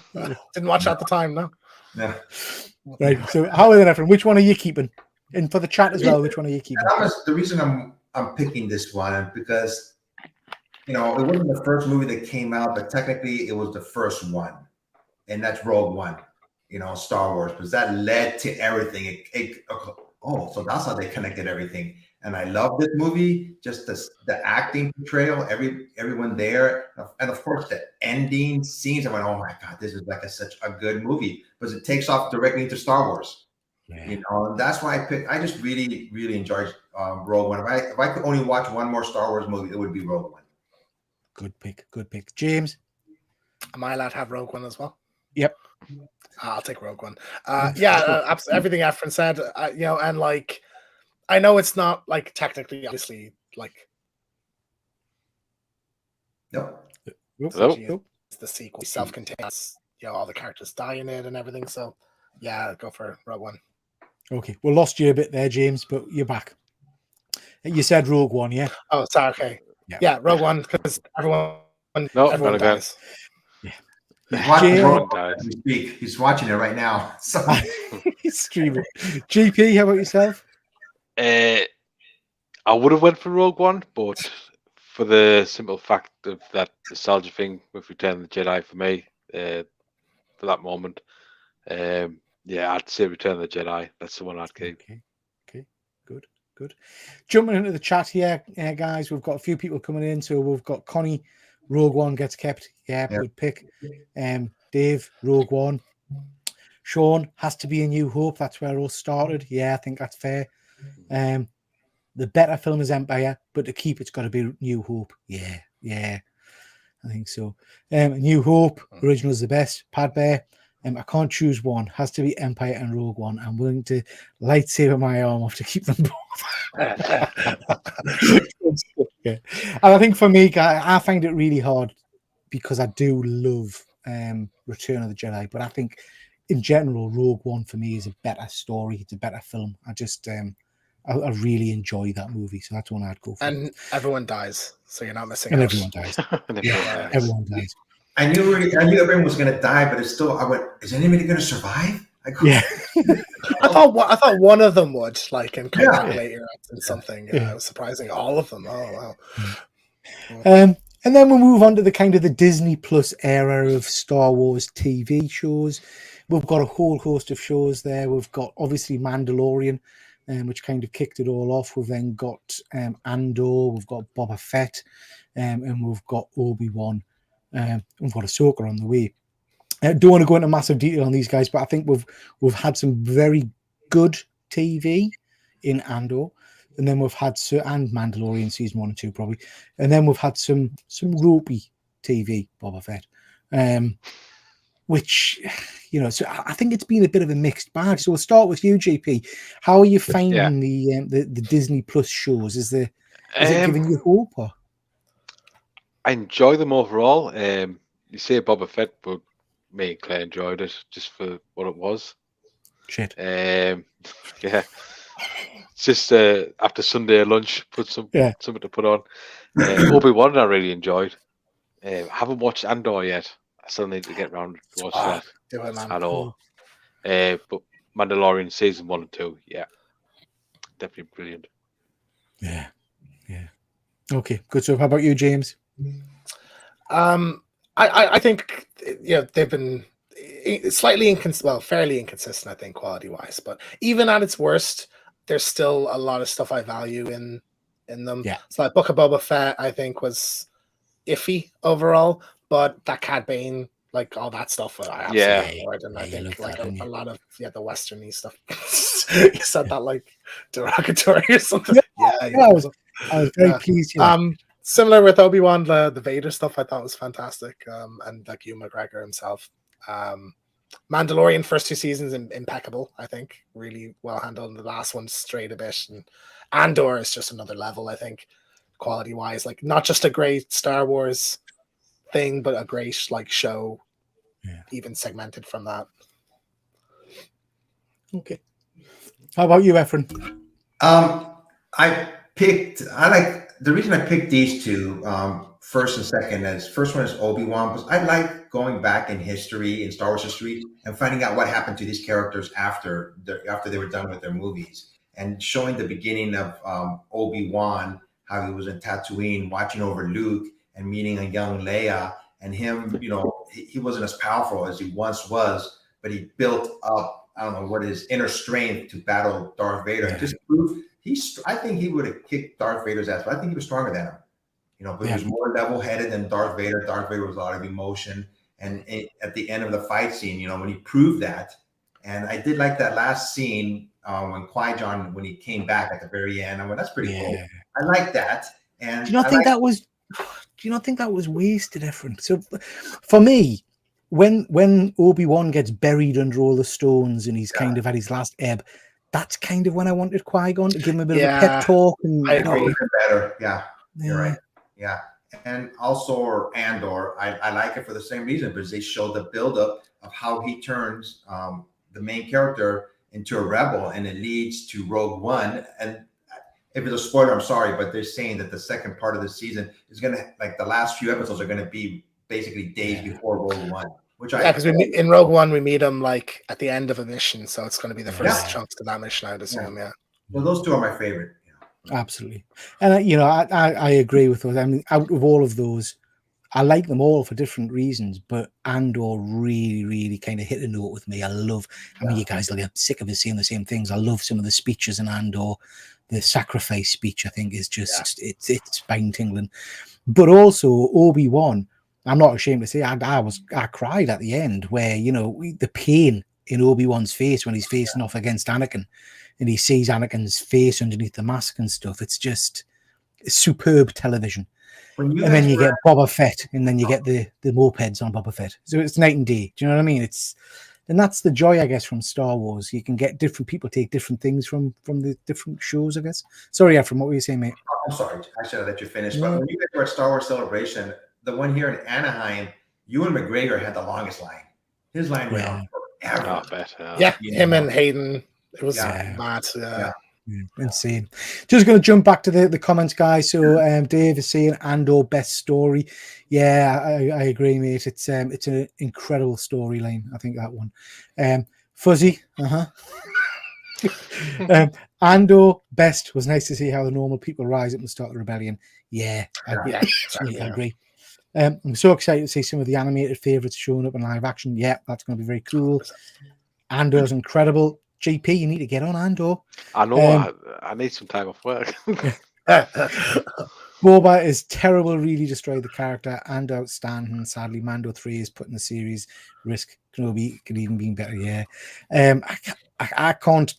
didn't watch it at the time. No. No. Right. So, how are they, Ephraim? Which one are you keeping? And for the chat as well, which one are you keeping? The reason I'm picking this one because it wasn't the first movie that came out, but technically it was the first one, and that's Rogue One. Star Wars, because that led to everything. So that's how they connected everything. And I love this movie, just the acting portrayal, everyone there, and of course the ending scenes. I went, oh my god, this is like such a good movie because it takes off directly into Star Wars. Yeah. And that's why I picked. I just really, really enjoyed Rogue One. If I could only watch one more Star Wars movie, it would be Rogue One. Good pick. James, am I allowed to have Rogue One as well? Yep. I'll take Rogue One. Everything Ephraim said. And like, I know it's not like technically, obviously, like. Nope. It's the sequel, self-contained. All the characters die in it and everything. So, yeah, go for Rogue One. Okay, we lost you a bit there, James, but you're back. You said Rogue One, yeah? Oh, sorry. Okay. Yeah, Rogue One, because everyone dies. Yeah. He's watching it right now. So. He's streaming. GP, how about yourself? I would have went for Rogue One, but for the simple fact of that nostalgia thing with Return of the Jedi for me, for that moment, I'd say Return of the Jedi. That's the one I'd keep. Okay, good. Good. Jumping into the chat here, guys, we've got a few people coming in. So we've got Connie, Rogue One gets kept. Yeah, good pick. Dave, Rogue One. Sean, has to be A New Hope. That's where it all started. Yeah, I think that's fair. The better film is Empire, but to keep it's got to be New Hope. Yeah, I think so. New Hope, original is the best. Pad Bear, I can't choose one. Has to be Empire and Rogue One. I'm willing to lightsaber my arm off to keep them both. And I think for me, I find it really hard because I do love Return of the Jedi, but I think in general, Rogue One for me is a better story. It's a better film. I really enjoy that movie, so that's one I'd go for. And everyone dies, so you're not missing and out. Everyone dies. Everyone dies. I knew everyone was going to die, but it's still. I went, is anybody going to survive? Yeah. I thought one of them would and come back later and something. It was surprising. All of them. Oh wow. And then we'll move on to the kind of the Disney Plus era of Star Wars TV shows. We've got a whole host of shows there. We've got obviously Mandalorian, which kind of kicked it all off. We've then got Andor, we've got Boba Fett, and we've got Obi-Wan. We've got Ahsoka on the way. I don't want to go into massive detail on these guys, but I think we've had some very good TV in Andor, and then we've had and Mandalorian season 1 and 2 probably, and then we've had some ropey TV, Boba Fett, which so I think it's been a bit of a mixed bag. So we'll start with you, JP. How are you finding the Disney Plus shows? Is it giving you hope? Or? I enjoy them overall. You say Boba Fett, but me and Claire enjoyed it just for what it was. Shit. Yeah. It's just after Sunday lunch, something to put on. Obi-Wan I really enjoyed. Haven't watched Andor yet. I still need to get around to watch that. Do it, man. At all. But Mandalorian season 1 and 2, definitely brilliant. Yeah. Okay, good. So how about you, James? I think they've been slightly fairly inconsistent, I think, quality wise. But even at its worst, there's still a lot of stuff I value in them. Yeah. So like Book of Boba Fett, I think was iffy overall, but that Cad Bane, all that stuff, I absolutely adored. And I think a lot of the westerny stuff. You said that derogatory or something. I was very pleased. Similar with Obi-Wan, the Vader stuff I thought was fantastic, and Hugh McGregor himself. Mandalorian first 2 seasons impeccable, I think, really well handled. And the last one strayed a bit, and Andor is just another level, I think, quality wise. Not just a great Star Wars thing, but a great show, even segmented from that. Okay. How about you, Efren? The reason I picked these two, first and second, first one is Obi-Wan, because I like going back in history, in Star Wars history, and finding out what happened to these characters after they were done with their movies, and showing the beginning of Obi-Wan, how he was in Tatooine, watching over Luke and meeting a young Leia, and him, he wasn't as powerful as he once was, but he built up, I don't know what his inner strength to battle Darth Vader, and just prove. I think he would have kicked Darth Vader's ass, but I think he was stronger than him. But he was more level-headed than Darth Vader. Darth Vader was a lot of emotion. And at the end of the fight scene, when he proved that, and I did like that last scene when Qui-Gon, when he came back at the very end, I went, that's pretty cool. I like that. And do you not think that was wasted, Efren? So for me, when Obi-Wan gets buried under all the stones and he's kind of at his last ebb, that's kind of when I wanted Qui-Gon to give him a bit of a pep talk. And I agree. Better. Yeah, you're right. Yeah. And also Andor, I like it for the same reason, because they show the buildup of how he turns the main character into a rebel, and it leads to Rogue One. And if it's a spoiler, I'm sorry, but they're saying that the second part of the season is going to, the last few episodes are going to be basically days before Rogue One. Because in Rogue One we meet him at the end of a mission, so it's going to be the first chunks to that mission, I'd assume. Yeah. Well, those two are my favorite. Absolutely, and I agree with those. I mean, out of all of those, I like them all for different reasons, but Andor really, really kind of hit a note with me. I mean, you guys will get sick of us saying the same things. I love some of the speeches in Andor. The sacrifice speech, I think, is just it's spine tingling. But also Obi-Wan, I'm not ashamed to say I cried at the end where, you know, the pain in Obi-Wan's face when he's facing off against Anakin and he sees Anakin's face underneath the mask and stuff. It's just superb television. And then you get Boba Fett, and then you get the mopeds on Boba Fett. So it's night and day. Do you know what I mean? And that's the joy, I guess, from Star Wars. You can get different people take different things from the different shows, I guess. Sorry, Ephraim, what were you saying, mate? I'm sorry. I should have let you finish. But when you guys were at Star Wars Celebration, the one here in Anaheim, Ewan McGregor had the longest line. His line went on forever. Him and Hayden. It was mad. Insane. Just going to jump back to the comments, guys. So Dave is saying Andor best story. Yeah, I agree, mate. It's an incredible storyline. I think that one. Fuzzy. Andor best. Was nice to see how the normal people rise up and start the rebellion. Yeah, I agree. I'm so excited to see some of the animated favorites showing up in live action. Yeah, that's going to be very cool. Andor's incredible. GP, you need to get on Andor. I know. I need some time off work. Boba is terrible, really destroyed the character and outstanding. Sadly, Mando 3 is putting the series risk. Kenobi could even be better. Yeah, I can't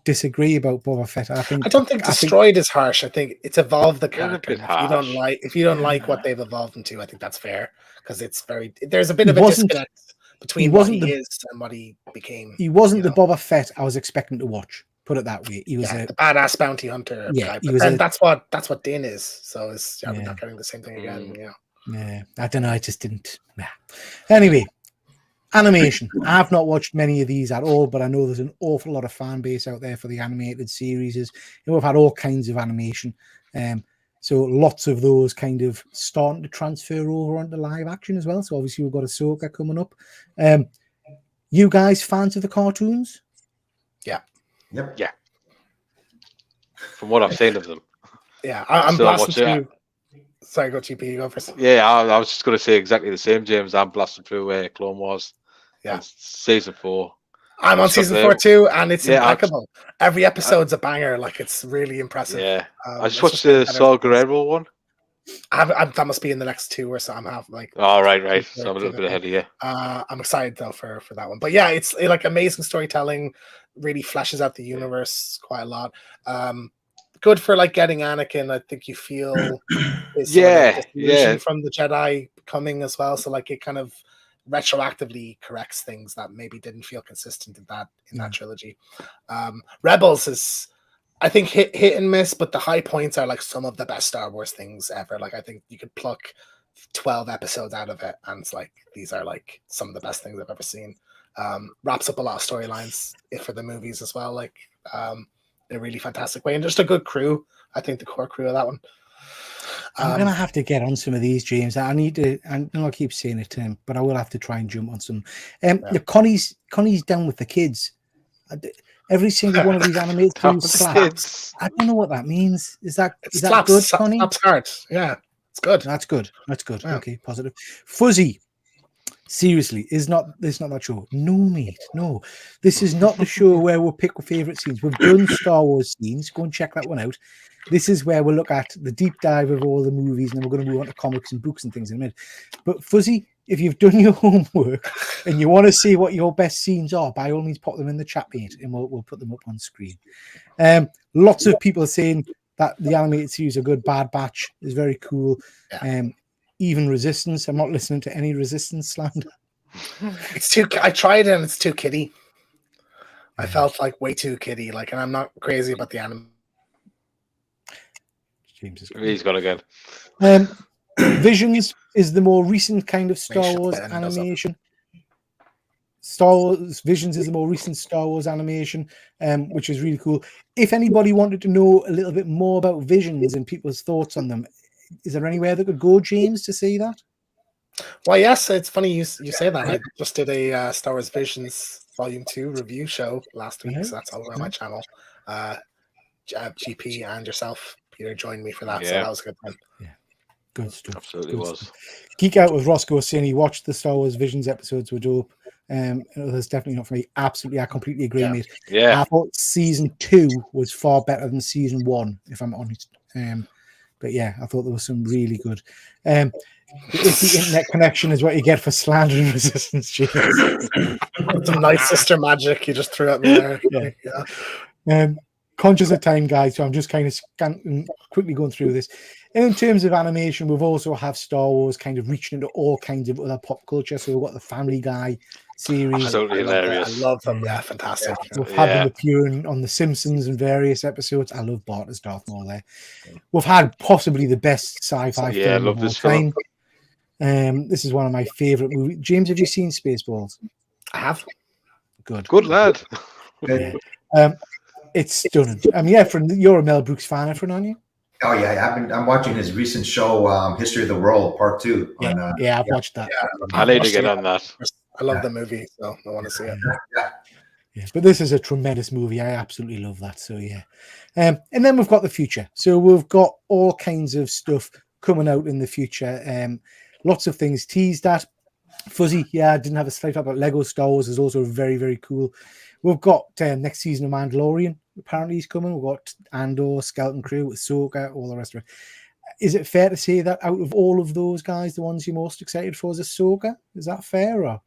disagree about Boba Fett. I don't think destroyed is harsh. I think it's evolved the character. If you don't like what they've evolved into, I think that's fair because there's a bit of a disconnect between what he is and what he became. He wasn't the Boba Fett I was expecting to watch. Put it that way. He was the badass bounty hunter. Yeah, guy. That's what Din is. So we're not getting the same thing again. Yeah, I don't know. I just didn't. Nah. Anyway, animation. I've not watched many of these at all, but I know there's an awful lot of fan base out there for the animated series. We've had all kinds of animation. So lots of those kind of starting to transfer over onto live action as well. So obviously we've got Ahsoka coming up. You guys fans of the cartoons? Yeah. Yep. Yeah. From what I've seen of them. Yeah, I'm blasting through. Sorry, go GP, you go first. Yeah, I was just going to say exactly the same, James. I'm blasting through Clone Wars. Yeah. Season 4. I'm on season 4 too, and it's impeccable. Every episode's a banger. Like, it's really impressive. Yeah. I just watched the Saw Gerrera one. That must be in the next 2 or so. I'm half like. Oh, right. So I'm a little bit ahead of you. I'm excited though for that one. But yeah, it's like amazing storytelling. Really fleshes out the universe quite a lot. Good for like getting Anakin. I think you feel his from the Jedi coming as well. So like it kind of retroactively corrects things that maybe didn't feel consistent in that trilogy. Rebels is, I think, hit and miss, but the high points are like some of the best Star Wars things ever. Like I think you could pluck 12 episodes out of it, and it's like these are like some of the best things I've ever seen. Wraps up a lot of storylines for the movies as well, like in a really fantastic way, and just a good crew. I think the core crew of that one. I'm gonna have to get on some of these, James. I need to, and I keep saying it to him, but I will have to try and jump on some. Connie's down with the kids. Every single one of these animated claps. I don't know what that means. Is that good, Connie? Slaps hard. Yeah, it's good. That's good. Yeah. Okay, positive. Fuzzy. Seriously, is not that show? No, mate. No, this is not the show where we'll pick favorite scenes. We've done Star Wars scenes. Go and check that one out. This is where we'll look at the deep dive of all the movies, and then we're going to move on to comics and books and things in a minute. But Fuzzy, if you've done your homework and you want to see what your best scenes are, by all means, pop them in the chat, mate, and we'll put them up on screen. Lots of people are saying that the animated series are good. Bad Batch is very cool. Yeah. Even Resistance. I'm not listening to any Resistance slander. It's too. I tried and it's too kiddie. I felt like way too kiddie. Like, and I'm not crazy about the anime. He's got again. Visions is the more recent kind of Star Wars animation. Visions is the more recent Star Wars animation, which is really cool. If anybody wanted to know a little bit more about Visions and people's thoughts on them, is there anywhere that could go, James, to see that? Well, yes, it's funny you say that. I just did a Star Wars Visions Volume 2 review show last week, so that's all over my channel. GP and yourself, Peter, joined me for that, so that was a good one. Yeah. Good stuff. Absolutely Good was. stuff. Geek Out with Roscoe saying he watched the Star Wars Visions episodes were dope. That's definitely not for me. Absolutely, I completely agree, Yeah. mate. Yeah. I thought season 2 was far better than season 1, if I'm honest. But yeah, I thought there was some really good. The iffy internet connection is what you get for slandering Resistance, James. Some nice sister magic you just threw at me there. Yeah. Conscious of time, guys, so I'm just kind of quickly going through this. In terms of animation, we've also have Star Wars kind of reaching into all kinds of other pop culture. So we've got the Family Guy series. Absolutely hilarious. I love them. Yeah, fantastic. We've had them appearing on The Simpsons in various episodes. I love Bart as Darth Maul there. We've had possibly the best sci-fi film I love of all this time. film. This is one of my favorite movies. James, have you seen Spaceballs? I have. Good lad. Yeah. It's stunning. You're a Mel Brooks fan, Efren, aren't you? Oh yeah, I'm watching his recent show, History of the World Part 2. I've watched that. I need to get on that. I love the movie, so I want to see it. Yeah, but this is a tremendous movie. I absolutely love that. So yeah, and then we've got the future. So we've got all kinds of stuff coming out in the future. Lots of things teased at. Fuzzy, I didn't have a slide about Lego Star Wars is also very, very cool. We've got next season of Mandalorian. Apparently he's coming. We've got Andor, Skeleton Crew, Ahsoka, all the rest of it. Is it fair to say that out of all of those guys, the ones you're most excited for is Ahsoka? Is that fair? Or?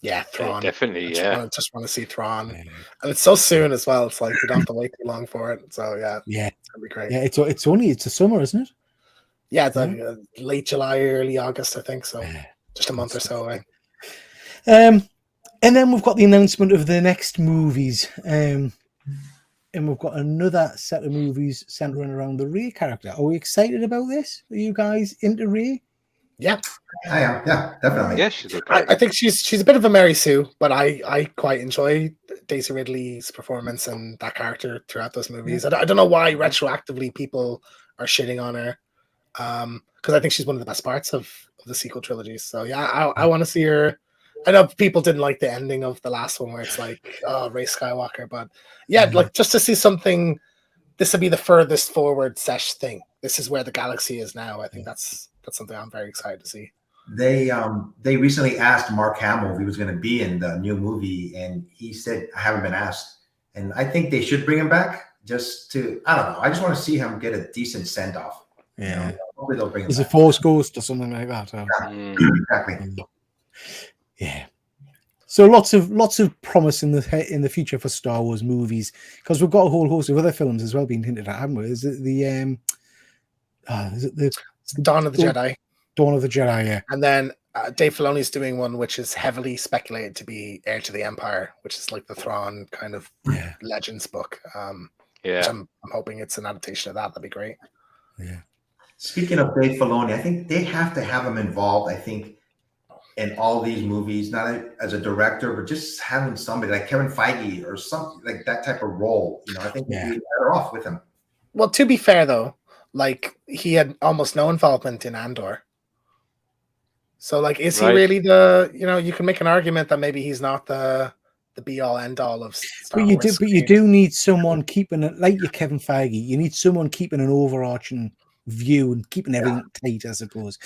Yeah, Thrawn. Definitely, Just want to see Thrawn. And it's so soon as well. It's like we don't have to wait too long for it. So yeah, it's gonna be great. Yeah, it's a summer, isn't it? Yeah, it's like late July, early August, I think. So just a month or so away. And then we've got the announcement of the next movies. And we've got another set of movies centering around the Rey character. Are we excited about this? Are you guys into Rey? Yeah, I am. Yeah, definitely. Yeah, she's okay. I think she's a bit of a Mary Sue, but I quite enjoy Daisy Ridley's performance and that character throughout those movies. I don't know why retroactively people are shitting on her, because I think she's one of the best parts of the sequel trilogies. So yeah, I want to see her. I know people didn't like the ending of the last one where it's like, oh, Rey Skywalker, but yeah, like just to see something. This would be the furthest forward sesh thing. This is where the galaxy is now. I think that's something I'm very excited to see. They recently asked Mark Hamill if he was going to be in the new movie, and he said, "I haven't been asked." And I think they should bring him back just to, I don't know. I just want to see him get a decent send off. Yeah, hopefully they'll bring him. Is back. a Force Ghost or something like that? Exactly. Yeah. So lots of promise in the future for Star Wars movies, because we've got a whole host of other films as well being hinted at, haven't we? Is it the Dawn of the Jedi? Dawn of the Jedi, yeah. And then Dave Filoni's doing one which is heavily speculated to be Heir to the Empire, which is like the Thrawn kind of Legends book. Which I'm hoping it's an adaptation of that. That'd be great. Yeah. Speaking of Dave Filoni, I think they have to have him involved. I think in all these movies, not as a director, but just having somebody like Kevin Feige or something like that type of role. I think we'd be better off with him. Well, to be fair though, like he had almost no involvement in Andor. So like, is he really the, you can make an argument that maybe he's not the be all end all of Star Wars. But you do need someone keeping it, like your Kevin Feige, you need someone keeping an overarching view and keeping everything tight, I suppose.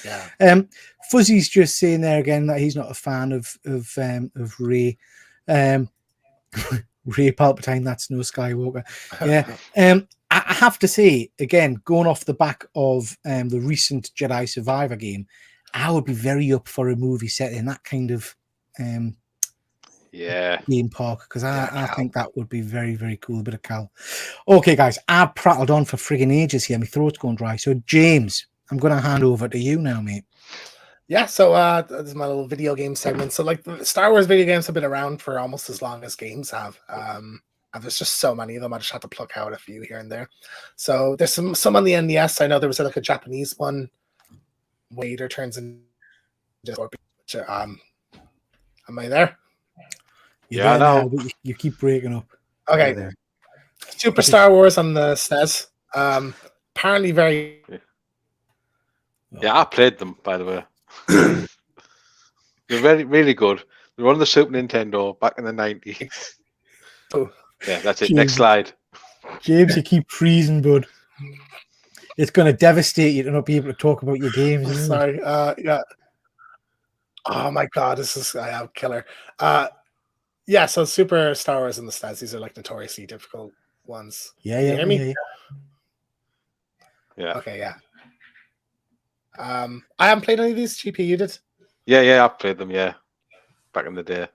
Fuzzy's just saying there again that he's not a fan of Rey. Rey Palpatine, that's no Skywalker. I have to say, again, going off the back of the recent Jedi Survivor game, I would be very up for a movie set in that kind of theme park, because I think that would be very, very cool. A bit of Cal. Okay, guys, I've prattled on for friggin' ages here. My throat's going dry. So, James, I'm going to hand over to you now, mate. Yeah, so this is my little video game segment. So, like, Star Wars video games have been around for almost as long as games have. And there's just so many of them. I just have to pluck out a few here and there. So there's some on the NES. I know there was like a Japanese one. Vader turns into am I there? Yeah, no. You keep breaking up. Okay. Super Star Wars on the SNES. Apparently very. Yeah, I played them, by the way. They're really, really good. They were on the Super Nintendo back in the 90s. Oh. Yeah, that's it. James, next slide. James, you keep freezing, bud. It's going to devastate you to not be able to talk about your games. Isn't it? Sorry. Yeah. Oh my god, this is killer. Yeah, so Super Star Wars and the stats, these are like notoriously difficult ones. Yeah, Can you yeah, hear me? yeah. Yeah. Okay, yeah. I haven't played any of these. GP, you did? Yeah, I've played them, yeah. Back in the day.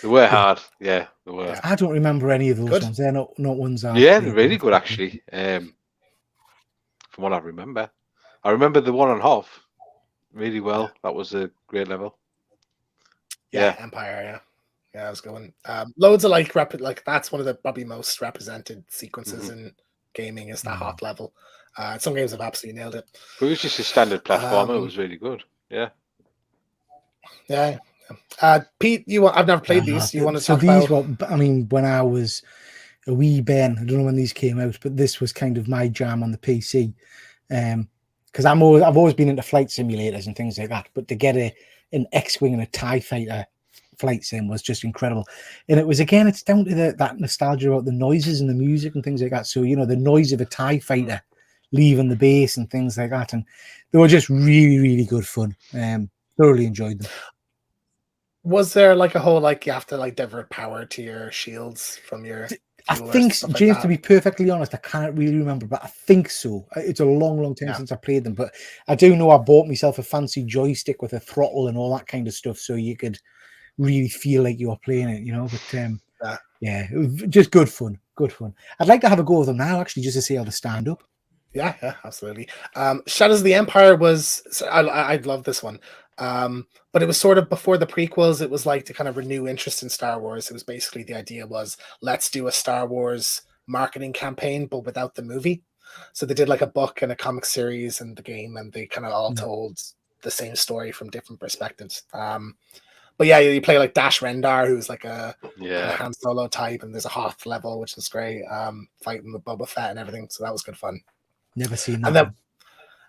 They were hard, yeah, they were. Yeah. I don't remember any of those Good. ones. They're not ones. Yeah, they're really good actually. From what I remember. I remember the one on Hoth really well. That was a great level. Yeah, Empire, yeah. Yeah, that was a good one. Loads of like that's one of the probably most represented sequences in gaming is that Hoth level. Some games have absolutely nailed it. But it was just a standard platformer. It was really good. Yeah. Yeah. Pete, I've never played these. You want to so talk these about? were, I mean, when I was a wee Ben, I don't know when these came out, but this was kind of my jam on the PC. Because I've always been into flight simulators and things like that. But to get an X-wing and a TIE fighter flight sim was just incredible. And it was, again, it's down to that nostalgia about the noises and the music and things like that. So, you know, the noise of a TIE fighter leaving the base and things like that. And they were just really, really good fun. Thoroughly enjoyed them. Was there like a whole like you have to like divert power to your shields from your? I think, James, to be perfectly honest, I can't really remember, but I think so. It's a long time since I played them, but I do know I bought myself a fancy joystick with a throttle and all that kind of stuff, so you could really feel like you were playing it, you know. But yeah, it was just good fun. I'd like to have a go with them now, actually, just to see how they stand up. Yeah, absolutely. Shadows of the Empire was I love this one. But it was sort of before the prequels. It was like to kind of renew interest in Star Wars. It was basically the idea was let's do a Star Wars marketing campaign, but without the movie. So they did like a book and a comic series and the game, and they kind of all told the same story from different perspectives. But yeah, you play like Dash Rendar, who's like a Han Solo type, and there's a Hoth level, which is great. Fighting with Boba Fett and everything. So that was good fun. Never seen that. And then,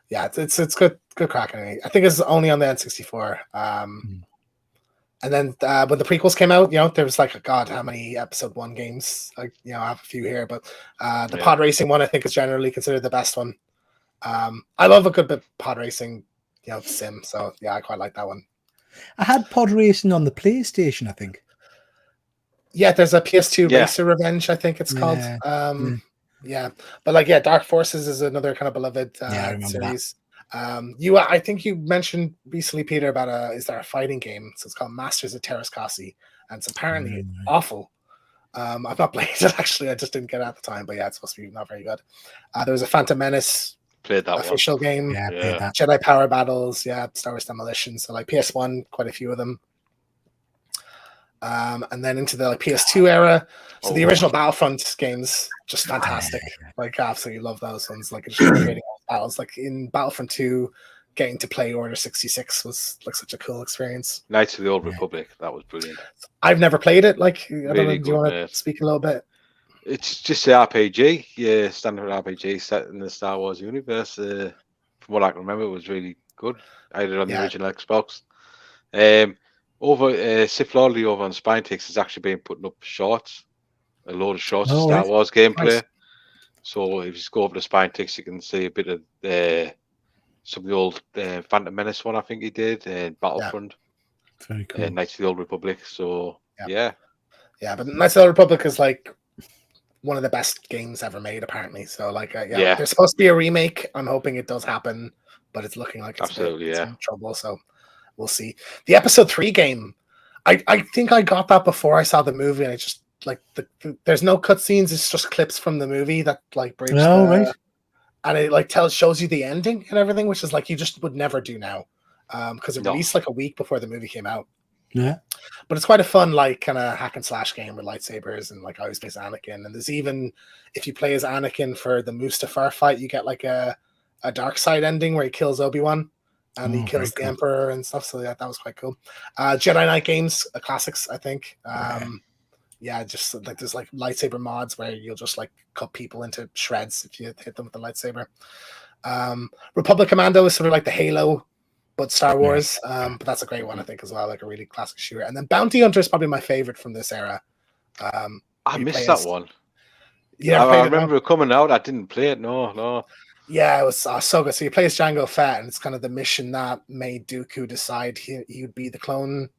yeah, it's good crack. I think it's only on the N64. And then when the prequels came out, you know, there was like, God, how many episode 1 games? I have a few here, but the pod racing one I think is generally considered the best one. I love a good bit of pod racing, sim. So yeah, I quite like that one. I had pod racing on the PlayStation, I think. Yeah, there's a PS2 Racer Revenge, I think it's called. Yeah, but like, Dark Forces is another kind of beloved series. I think you mentioned recently, Peter, about is there a fighting game? So it's called Masters of Terrascasi, and it's apparently awful. I've not played it actually. I just didn't get it at the time, but yeah, it's supposed to be not very good. There was a Phantom Menace official game. Jedi Power Battles, Star Wars Demolition. So like PS1, quite a few of them. And then into the like PS2 era. So the original Battlefront games, just fantastic. Like absolutely love those ones. Like it's just creating battles. Like in Battlefront 2, getting to play Order 66 was like such a cool experience. Knights of the Old Republic, that was brilliant. I've never played it. Like I don't know, Really do you want to speak a little bit? It's just an RPG, standard RPG set in the Star Wars universe. From what I can remember, it was really good. I had it on the original Xbox. Sith Lordly over on Spinetix has actually been putting up a load of shorts of Star Wars gameplay. Nice. So if you just go over to Spinetix, you can see a bit of some of the old Phantom Menace one I think he did, and Battlefront. Very cool. Knights of the Old Republic. So yeah, but Knights of the Old Republic is like one of the best games ever made, apparently. So like, there's supposed to be a remake. I'm hoping it does happen, but it's looking like it's in trouble. So we'll see. The episode 3 game, I think I got that before I saw the movie, and I just like there's no cutscenes. It's just clips from the movie that like bridge. And it like shows you the ending and everything, which is like you just would never do now, because it released like a week before the movie came out. Yeah, but it's quite a fun like kind of hack and slash game with lightsabers, and like I always play as Anakin. And there's even if you play as Anakin for the Mustafar fight, you get like a dark side ending where he kills Obi-Wan. And he kills the Emperor and stuff. So that was quite cool. Jedi Knight games, classics, I think. Just like there's like lightsaber mods where you'll just like cut people into shreds if you hit them with the lightsaber. Republic Commando is sort of like the Halo, but Star Wars. But that's a great one, I think, as well. Like a really classic shooter. And then Bounty Hunter is probably my favorite from this era. I missed that one. Yeah, I remember it coming out. I didn't play it. No. Yeah, it was so good. So you play as Jango Fett, and it's kind of the mission that made Dooku decide he would be the clone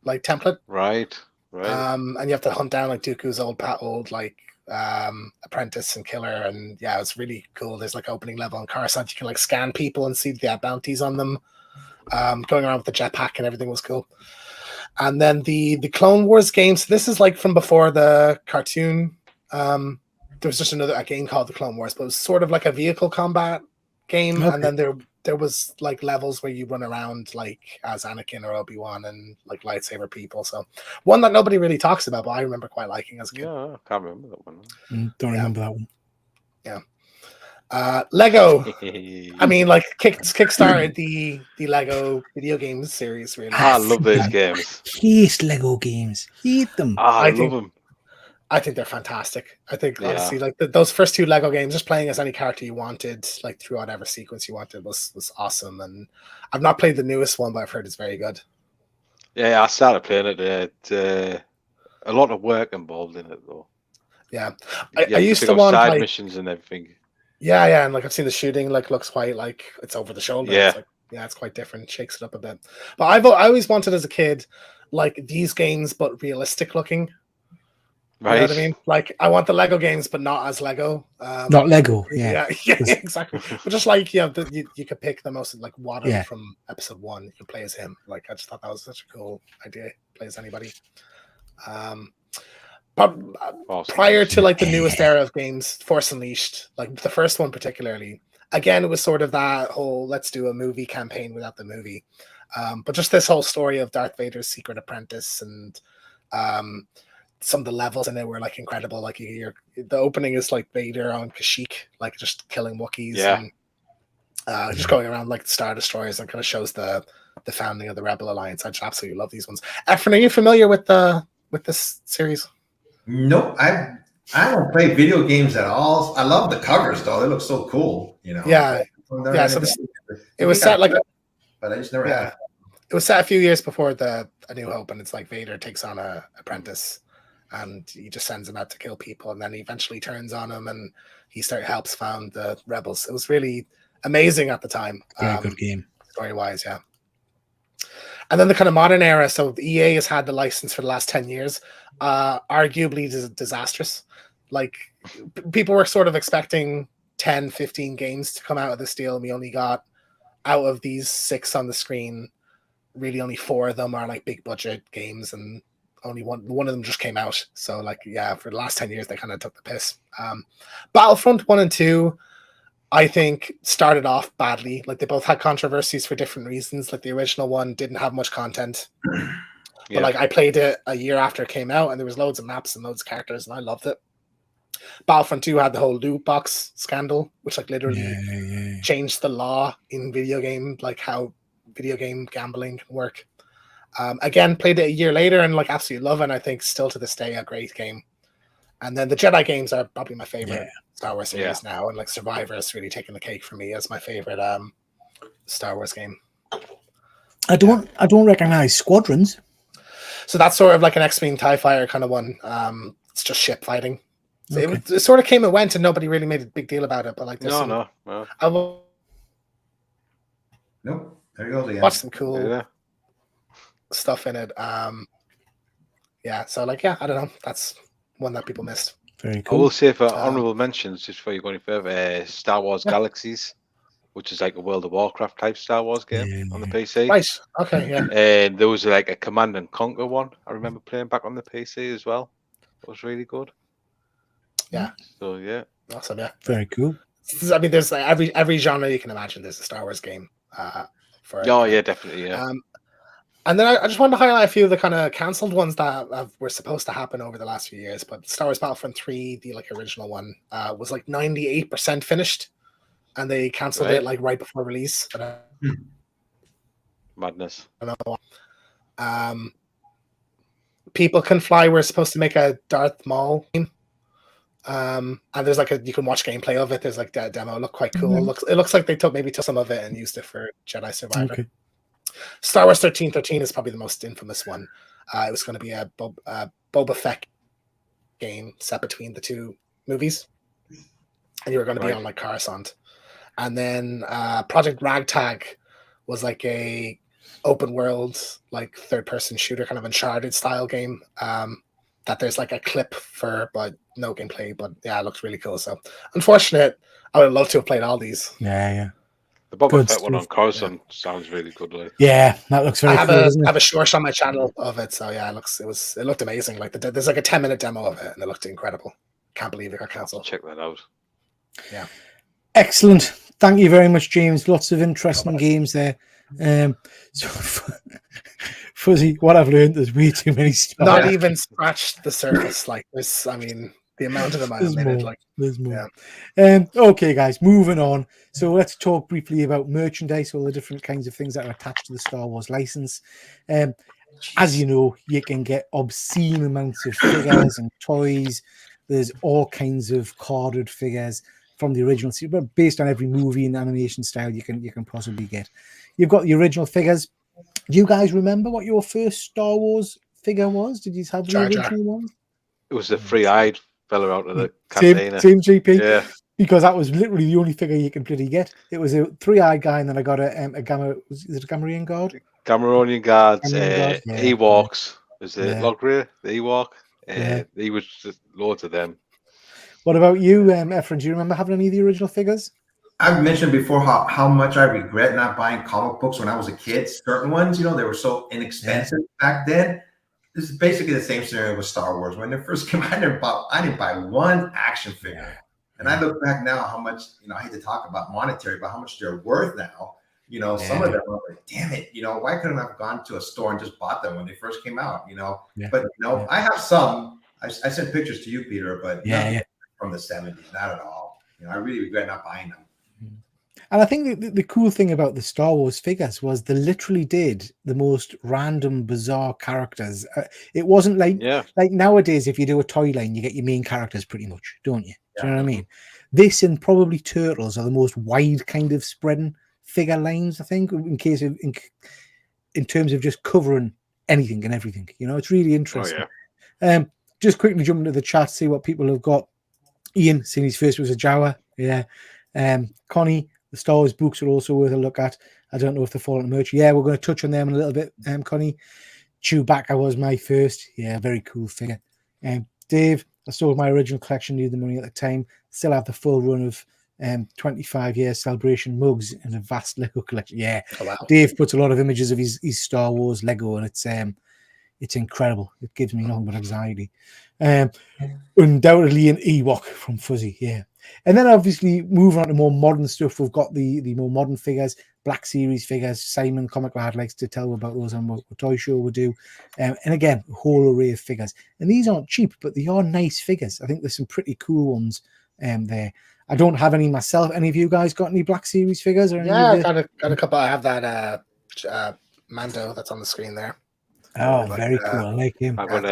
like template. Right. And you have to hunt down like Dooku's old like apprentice and killer, and yeah, it's really cool. There's like opening level on Coruscant. You can like scan people and see the bounties on them. Going around with the jetpack and everything was cool. And then the Clone Wars games. This is like from before the cartoon. There was just a game called the Clone Wars, but it was sort of like a vehicle combat game. Okay. And then there was like levels where you run around like as Anakin or Obi-Wan and like lightsaber people. So one that nobody really talks about, but I remember quite liking as a kid. Yeah, I can't remember that one. Don't remember that one. Yeah. Lego. I mean, like kickstarted the Lego video games series. Really, I love those games. Hate Lego games. Hate them. I love them. I think they're fantastic. I think Yeah. honestly, like those first two Lego games, just playing as any character you wanted, like through whatever sequence you wanted, was awesome. And I've not played the newest one, but I've heard it's very good. Yeah, I started playing it. A lot of work involved in it, though. Yeah, You I have used pick to up want side like, missions and everything. yeah, and like I've seen the shooting, like looks quite like it's over the shoulder. Yeah. It's like, yeah, it's quite different. Shakes it up a bit. But I always wanted as a kid, like these games, but realistic looking. You Right. know what I mean? Like I want the Lego games, but not as Lego. Not Lego. Yeah. yeah, exactly. But just like you could pick the most like Watto Yeah. from episode 1. You could play as him. Like I just thought that was such a cool idea. Play as anybody. But Awesome. prior to like the newest era of games, Force Unleashed, like the first one particularly, again it was sort of that whole let's do a movie campaign without the movie. But just this whole story of Darth Vader's secret apprentice and some of the levels in it were like incredible. Like the opening is like Vader on Kashyyyk, like just killing Wookiees and just going around like the Star Destroyers, and kind of shows the founding of the Rebel Alliance. I just absolutely love these ones. Efren, are you familiar with this series? Nope, I don't play video games at all. I love the covers though; they look so cool. You know. Yeah. Yeah, so it was set like but I just never yeah. had. It was set a few years before A New Hope, and it's like Vader takes on a apprentice, and he just sends him out to kill people, and then he eventually turns on him, and he helps found the rebels. It was really amazing at the time. Very good game. Story wise, yeah. And then the kind of modern era. So the EA has had the license for the last 10 years, arguably disastrous. Like people were sort of expecting 10, 15 games to come out of this deal, and we only got out of these 6 on the screen. Really, only 4 of them are like big budget games, and only one of them just came out. So like, yeah, for the last 10 years, they kind of took the piss. Battlefront 1 and 2, I think, started off badly. Like they both had controversies for different reasons. Like the original one didn't have much content. But like I played it a year after it came out, and there was loads of maps and loads of characters, and I loved it. Battlefront 2 had the whole loot box scandal, which like literally changed the law in video game, like how video game gambling can work. Again, played it a year later and like absolutely love it, and I think still to this day a great game. And then the Jedi games are probably my favorite Star Wars series now, and like Survivor is really taking the cake for me as my favorite Star Wars game. I don't recognize Squadrons. So that's sort of like an X-Wing TIE Fighter kind of one. It's just ship fighting. So it sort of came and went, and nobody really made a big deal about it. But like, No. I will Nope. There you go again. watch some cool stuff in it. So like, I don't know. That's one that people missed. Very I cool. will say for honorable mentions, just before you go any further, Star Wars Galaxies, which is like a World of Warcraft type Star Wars game on the PC. Right. Okay. Yeah. And there was like a Command and Conquer one. I remember playing back on the PC as well. It was really good. Yeah. So yeah. Awesome. Yeah. Very cool. I mean, there's like every genre you can imagine. There's a Star Wars game. Yeah, definitely. Yeah. And then I just wanted to highlight a few of the kind of cancelled ones that were supposed to happen over the last few years. But Star Wars Battlefront 3, the like original one, was like 98% finished, and they cancelled it like right before release. Madness. I don't know. People Can Fly were supposed to make a Darth Maul game. And there's like you can watch gameplay of it. There's like a demo. It looked quite cool. It looks like they maybe took some of it and used it for Jedi Survivor. Okay. Star Wars 1313 is probably the most infamous one. It was going to be a Boba Fett game set between the two movies, and you were going to be on like Coruscant. And then Project Ragtag was like a open world, like third person shooter, kind of Uncharted style game. That there's like a clip for, but no gameplay. But yeah, it looks really cool. So unfortunate. I would love to have played all these. Yeah. The Boba Good Fett one on stuff. Coruscant sounds really good. Like. Yeah, that looks very I have cool, a doesn't it? have a short on my channel of it. So yeah, it looked amazing. Like there's like a 10-minute demo of it, and it looked incredible. Can't believe it got cancelled. Check that out. Yeah. Excellent. Thank you very much, James. Lots of interesting games there. So Fuzzy, what I've learned, there's way too many stuff. Not even scratched the surface. Like this, I mean, the amount of them I've admitted, like there's more. Yeah. Okay, guys, moving on. So let's talk briefly about merchandise, all the different kinds of things that are attached to the Star Wars license. As you know, you can get obscene amounts of figures and toys. There's all kinds of carded figures from the original series, but based on every movie and animation style you can possibly get. You've got the original figures. Do you guys remember what your first Star Wars figure was? Did you have the original one? It was the three-eyed fella out of the cantina. Same GP. Yeah. Because that was literally the only figure you can bloody get. It was a three-eyed guy, and then I got a Gamma. Is it a Gamorrean guard? Gamorrean guards. Ewoks. Was it Logria? The Ewok. He was just loads of them. What about you, Efren? Do you remember having any of the original figures? I've mentioned before how much I regret not buying comic books when I was a kid. Certain ones, they were so inexpensive back then. This is basically the same scenario with Star Wars. When they first came out, I didn't buy one action figure. And I look back now how much, I hate to talk about monetary, but how much they're worth now. Some of them are like, damn it, why couldn't I have gone to a store and just bought them when they first came out, But, I have some. I sent pictures to you, Peter, but from the 70s, not at all. I really regret not buying them. And I think the cool thing about the Star Wars figures was they literally did the most random, bizarre characters. It wasn't like nowadays, if you do a toy line, you get your main characters pretty much, don't you? Do you know what I mean? This and probably Turtles are the most wide kind of spreading figure lines, I think, in terms of just covering anything and everything. It's really interesting. Oh, yeah. Just quickly jump into the chat, see what people have got. Ian, seeing his first was a Jawa. Yeah. Connie, the Star Wars books are also worth a look at. I don't know if they're falling to merch. Yeah, we're going to touch on them in a little bit. Connie, Chewbacca was my first. Yeah, very cool figure. Dave, I sold my original collection, needed the money at the time. Still have the full run of 25-year celebration mugs and a vast Lego collection. Yeah, wow. Dave puts a lot of images of his Star Wars Lego, and it's incredible. It gives me nothing but anxiety. Undoubtedly an Ewok from Fuzzy, yeah. And then obviously moving on to more modern stuff, we've got the more modern figures, Black Series figures. Simon Comic Lad likes to tell about those on what Toy Show would do. And again, a whole array of figures. And these aren't cheap, but they are nice figures. I think there's some pretty cool ones there. I don't have any myself. Any of you guys got any Black Series figures? Or I got a couple. I have that Mando that's on the screen there. Oh, very cool. I like him. I've got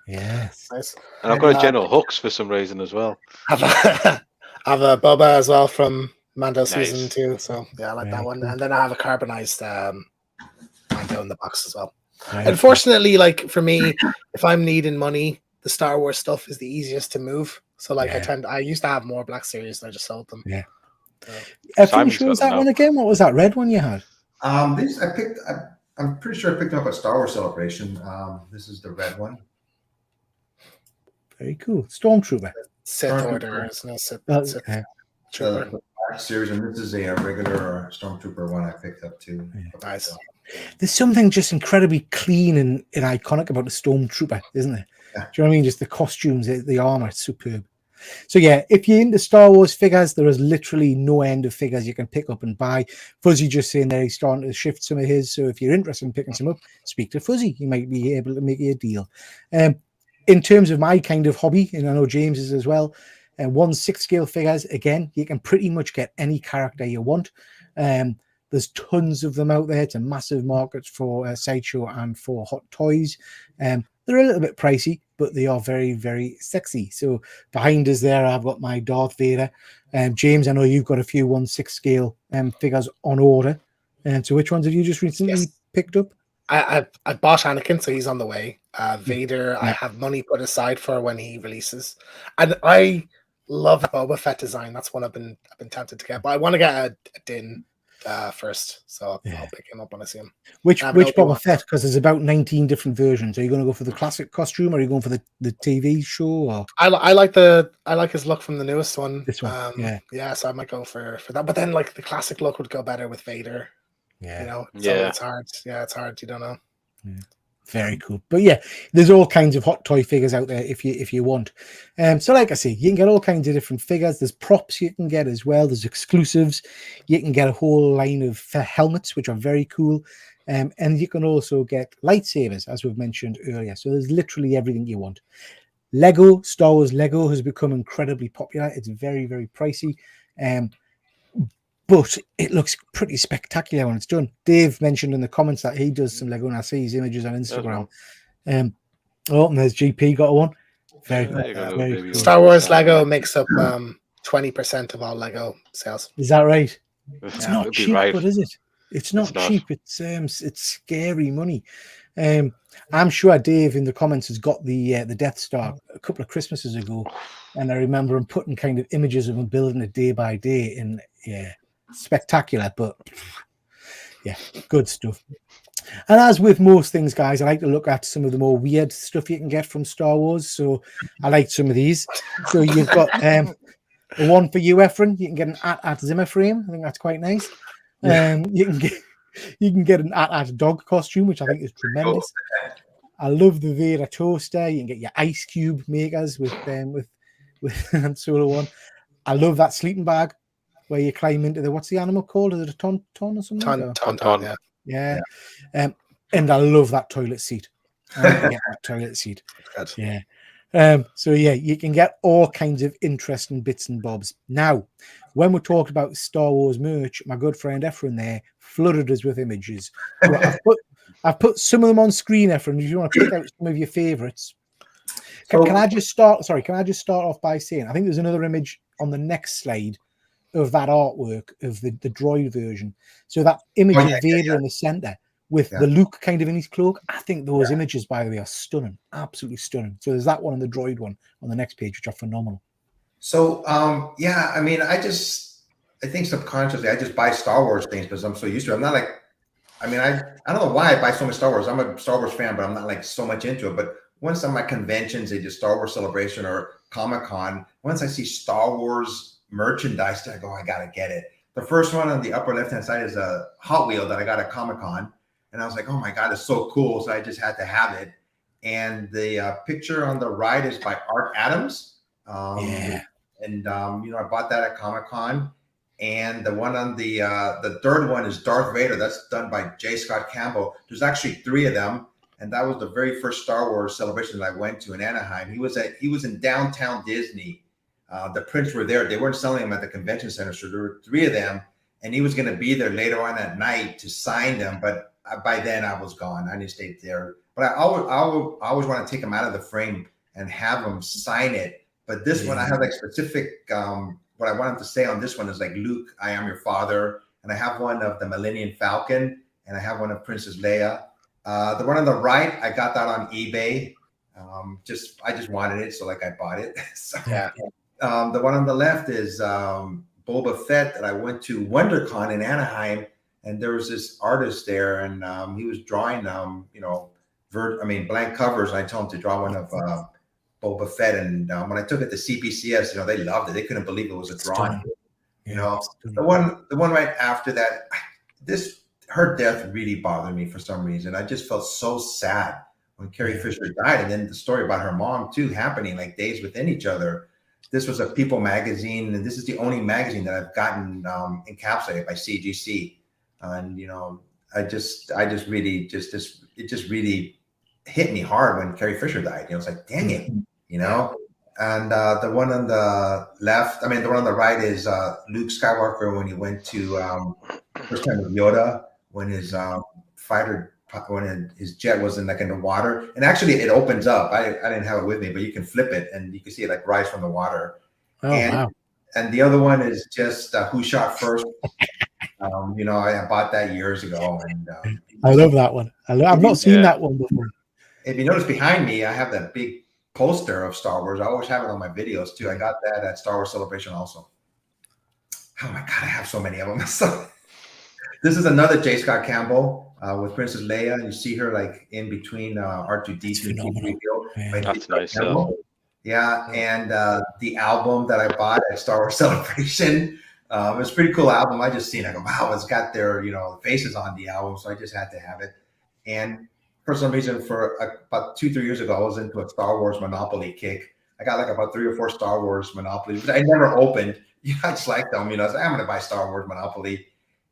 yes. Nice. And I've got a General Hux for some reason as well. I have a Boba as well from Mando season 2. So yeah, I like that one. Cool. And then I have a carbonized Mando in the box as well. Unfortunately, like for me, if I'm needing money, the Star Wars stuff is the easiest to move. So like I used to have more Black Series and I just sold them. Yeah. Show us that one again. What was that red one you had? I'm pretty sure I picked up a Star Wars Celebration. This is the red one. Very cool. Stormtrooper. Sith Order, isn't it? Sith Trooper. Series, and this is a regular Stormtrooper one I picked up too. Yeah. Nice. There's something just incredibly clean and iconic about the Stormtrooper, isn't there? Yeah. Do you know what I mean? Just the costumes, the armor, it's superb. So yeah, if you're into Star Wars figures, there is literally no end of figures you can pick up and buy. Fuzzy just saying there he's starting to shift some of his. So if you're interested in picking some up, speak to Fuzzy. He might be able to make you a deal. In terms of my kind of hobby, and I know James is as well, 1/6 scale figures, again, you can pretty much get any character you want. There's tons of them out there. It's a massive market for Sideshow and for Hot Toys. They're a little bit pricey, but they are very, very sexy. So behind us there, I've got my Darth Vader. James, I know you've got a few 1/6 scale figures on order. And so which ones have you just recently picked up? I bought Anakin, so he's on the way. Vader, I have money put aside for when he releases. And I love the Boba Fett design. That's one I've been tempted to get, but I want to get a Din first, so I'll pick him up when I see him. Which Boba Fett? Because there's about 19 different versions. Are you going to go for the classic costume, or are you going for the TV show? Or I like his look from the newest one. This one, yeah. So I might go for that. But then like the classic look would go better with Vader. Yeah, you know. So it's hard. Yeah, it's hard. You don't know. Yeah. Very cool. But yeah, there's all kinds of hot toy figures out there if you want. So like I say, you can get all kinds of different figures. There's props you can get as well. There's exclusives. You can get a whole line of helmets, which are very cool. And you can also get lightsabers, as we've mentioned earlier. So there's literally everything you want. Lego, Star Wars Lego has become incredibly popular. It's very, very pricey. But it looks pretty spectacular when it's done. Dave mentioned in the comments that he does some Lego, and I see his images on Instagram. And there's GP got one. Very cool. Star Wars Lego makes up 20% of all Lego sales. Is that right? It's not cheap, but is it? It's not cheap. It's scary money. I'm sure Dave in the comments has got the Death Star a couple of Christmases ago, and I remember him putting kind of images of him building it day by day, and spectacular, but yeah, good stuff. And as with most things, guys, I like to look at some of the more weird stuff you can get from Star Wars. So I like some of these. So you've got the one for you, Efren. You can get an at Zimmer frame. I think that's quite nice. You can get an at dog costume, which I think is tremendous. I love the Vader toaster. You can get your ice cube makers with Solo one. I love that sleeping bag where you climb into the, what's the animal called? Is it a tauntaun or something? Tauntaun, yeah. And I love that toilet seat. I want to get that toilet seat. Yeah. So yeah, you can get all kinds of interesting bits and bobs. Now, when we talked about Star Wars merch, my good friend Efren there flooded us with images. So I've put some of them on screen, Efren, if you want to pick out some of your favorites. Can I just start off by saying, I think there's another image on the next slide of that artwork of the droid version. So that image of Vader in the center with the Luke kind of in his cloak. I think those images, by the way, are stunning. Absolutely stunning. So there's that one and the droid one on the next page, which are phenomenal. So, I mean, I think subconsciously I just buy Star Wars things because I'm so used to it. I'm not like, I mean, I don't know why I buy so much Star Wars. I'm a Star Wars fan, but I'm not like so much into it. But once I'm at conventions, they do Star Wars Celebration or Comic-Con, once I see Star Wars merchandise, I go, I gotta get it. The first one on the upper left-hand side is a Hot Wheel that I got at Comic-Con, and I was like, oh my God, it's so cool. So I just had to have it. And the picture on the right is by Art Adams. And I bought that at Comic-Con. And the one on the third one is Darth Vader. That's done by J. Scott Campbell. There's actually 3 of them. And that was the very first Star Wars celebration that I went to in Anaheim. He was in downtown Disney. The prints were there. They weren't selling them at the convention center. So there were 3 of them. And he was going to be there later on at night to sign them. But by then I was gone. I didn't stay there. But I always want to take them out of the frame and have them sign it. But this one, I have like specific, what I want him to say on this one is like, Luke, I am your father. And I have one of the Millennium Falcon. And I have one of Princess Leia. The one on the right, I got that on eBay. I just wanted it. So like I bought it. So, the one on the left is Boba Fett that I went to WonderCon in Anaheim, and there was this artist there, and he was drawing, blank covers. And I told him to draw one of Boba Fett, and when I took it to CBCS, they loved it. They couldn't believe it was a drawing. The one right after that, her death really bothered me for some reason. I just felt so sad when Carrie Fisher died, and then the story about her mom too happening like days within each other. This was a People magazine, and this is the only magazine that I've gotten encapsulated by CGC. And it just really hit me hard when Carrie Fisher died. It's like, dang it, And the one on the left, the one on the right is Luke Skywalker when he went to first time with Yoda when his his jet was in the water, and actually it opens up. I didn't have it with me, but you can flip it and you can see it like rise from the water. Wow. And the other one is just Who Shot First. I bought that years ago, and I love that one. I've not seen that one before. If you notice behind me, I have that big poster of Star Wars. I always have it on my videos too. I got that at Star Wars Celebration also. Oh my God, I have so many of them. So this is another J. Scott Campbell with Princess Leia. You see her like in between R2-D2 and Yeah. by That's J. Scott nice. Campbell. Yeah, and the album that I bought at Star Wars Celebration. It was a pretty cool album. I just seen it. I go, wow, it's got their faces on the album, so I just had to have it. And for some reason, for about 2-3 years ago, I was into a Star Wars Monopoly kick. I got like about 3 or 4 Star Wars Monopolies, which I never opened. I just like them. I was like, I'm going to buy Star Wars Monopoly.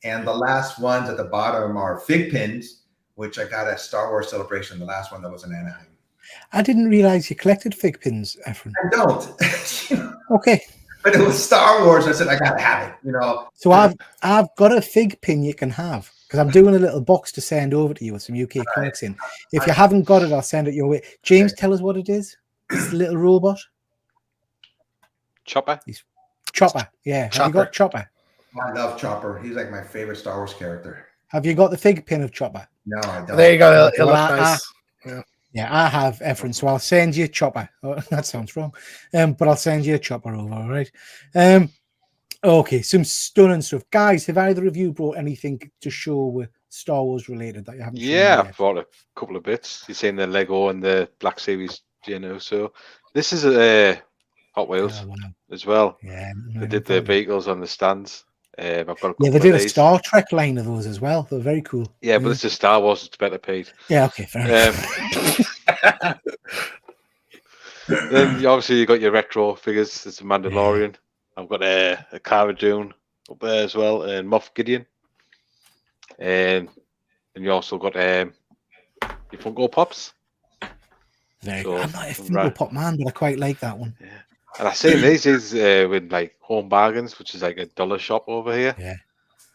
And the last ones at the bottom are fig pins, which I got at Star Wars Celebration. The last one that was in Anaheim. I didn't realize you collected fig pins, Efren. I don't. Okay. But it was Star Wars. I said, I got to have it, So I've got a fig pin you can have, because I'm doing a little box to send over to you with some UK comics in. If you haven't got it, I'll send it your way. James, tell us what it is. It's a little robot. Chopper. Chopper. Yeah. Have you got Chopper? I love Chopper. He's like my favorite Star Wars character. Have you got the fig pin of Chopper? No, I don't. There you go. It Well, looks nice. Yeah, I have, Efren, so I'll send you a Chopper. Oh, that sounds wrong. But I'll send you a Chopper over, all right? Okay, some stunning stuff. Guys, have either of you brought anything to show with Star Wars related that you haven't shown Yeah, yet? I've bought a couple of bits. You've seen the Lego and the Black Series, so this is a Hot Wheels Oh, wow. as well. Yeah, They did the vehicles on the stands. I've got a couple yeah, they did of a these. Star Trek line of those as well. They're very cool. Yeah, but this is Star Wars. It's better paid. Yeah, okay, fair enough. Then obviously you got your retro figures. There's a Mandalorian. I've got a Cara Dune up there as well, and Moff Gideon. And you also got your Funko Pops. Very So, good. I'm not a Funko right. Pop man, but I quite like that one. Yeah. And I seen these is with like Home Bargains, which is like a dollar shop over here. Yeah.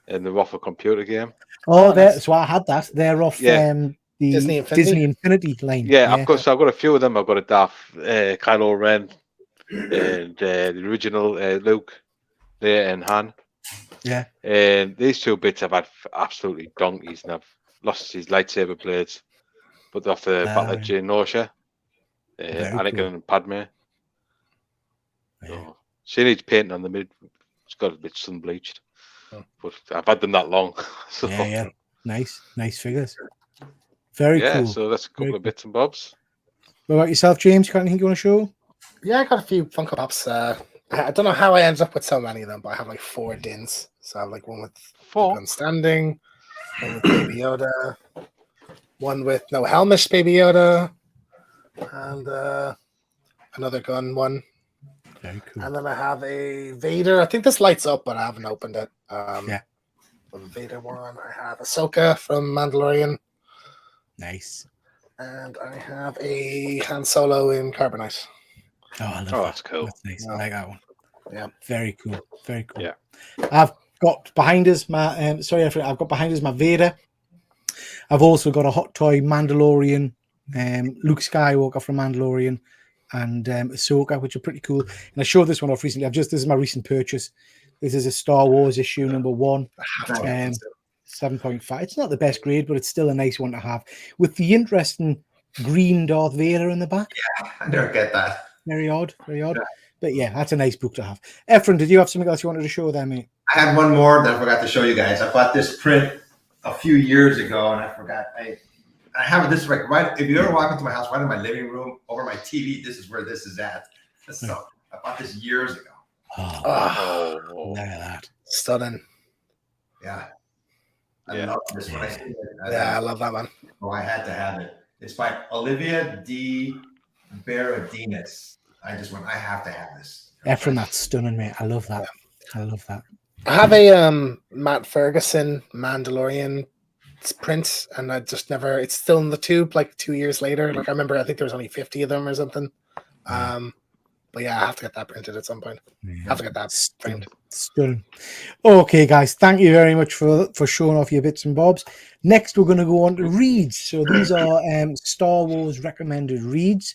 And they're off a computer game. Oh, so I had that. They're off Yeah. The Disney Infinity line. Yeah, of course. I've got a few of them. I've got a Darth, Kylo Ren, and the original Luke, there, and Han. Yeah. And these two bits I've had absolutely donkeys, and I've lost his lightsaber blades. But they're off the Battle of Geonosia, Anakin cool. and Padme. Yeah. So she needs painting on the mid. It's got a bit sun bleached, Oh. but I've had them that long. So Yeah. Nice figures. Very cool. So that's a couple Very of bits and bobs. What about yourself, James? Got anything you want to show? Yeah, I got a few Funko Pops. I don't know how I ended up with so many of them, but I have like 4 Dins. So I have like one with Gun Standing, one with Baby Yoda, one with no Helmish Baby Yoda, and another gun one. Very cool. And then I have a Vader. I think this lights up, but I haven't opened it. Yeah. The Vader one. I have Ahsoka from Mandalorian, Nice. and I have a Han Solo in Carbonite. Oh, I love Oh, that. that's cool. That's nice. Yeah. I like that one. Yeah. Very cool. Very cool. Yeah. I've got behind us my I've got behind us my Vader. I've also got a hot toy Mandalorian, Luke Skywalker from Mandalorian, and Ahsoka, which are pretty cool. And I showed this one off recently. This is my recent purchase. This is a Star Wars issue #1. 7.5. It's not the best grade, but it's still a nice one to have. With the interesting green Darth Vader in the back. I never get that. Very odd. Yeah. But yeah, that's a nice book to have. Efren, did you have something else you wanted to show there, mate? I had one more that I forgot to show you guys. I bought this print a few years ago, and I forgot. I have this right. If you ever walk into my house, right in my living room, over my TV, this is where this is at. So I bought this years ago. Oh, Oh, look at that. Stunning. Yeah. I Yeah. love this one. Yeah, I love that one. Oh, I had to have it. It's by Olivia D. Berodinas. I have to have this. Efren, that's stunning, mate. I love that. I love that. I have a Matt Ferguson Mandalorian print, and I just never. It's still in the tube. Like 2 years later, like I remember, I think there was only 50 of them or something. But yeah, I have to get that printed at some point. I have to get that framed. Stunning. Okay, guys, thank you very much for showing off your bits and bobs. Next, we're going to go on to reads. So these are Star Wars recommended reads.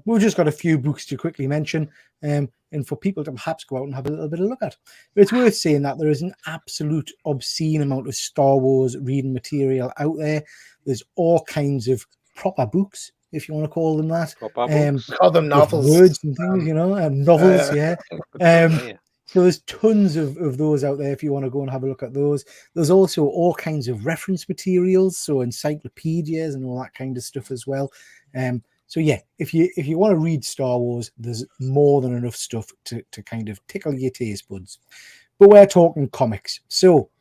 We've just got a few books to quickly mention, and for people to perhaps go out and have a little bit of look at. But it's worth saying that there is an absolute obscene amount of Star Wars reading material out there. There's all kinds of proper books, if you want to call them that. Pop our books. Call them With novels. words and things, novels, yeah. Yeah. So there's tons of those out there if you want to go and have a look at those. There's also all kinds of reference materials, so encyclopedias and all that kind of stuff as well. So yeah, if you want to read Star Wars, there's more than enough stuff to kind of tickle your taste buds. But we're talking comics. So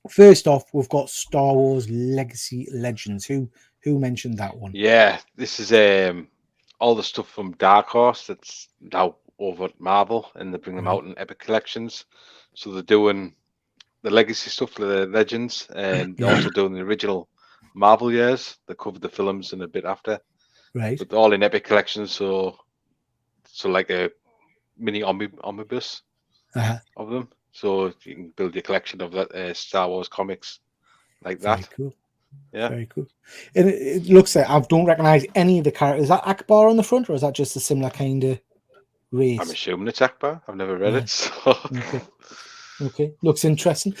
first off, we've got Star Wars Legacy Legends. Who mentioned that one? Yeah, this is all the stuff from Dark Horse that's now over at Marvel, and they bring them out in Epic Collections. So they're doing the legacy stuff for the Legends, and they're also doing the original Marvel years. They covered the films and a bit after, Right. but they're all in Epic Collections. So like a mini omnibus of them. So you can build your collection of that Star Wars comics like that. Very cool. Yeah, very cool. And it looks like I don't recognize any of the characters. Is that Akbar on the front, or is that just a similar kind of race? I'm assuming it's Akbar. I've never read it. So. Okay, looks interesting.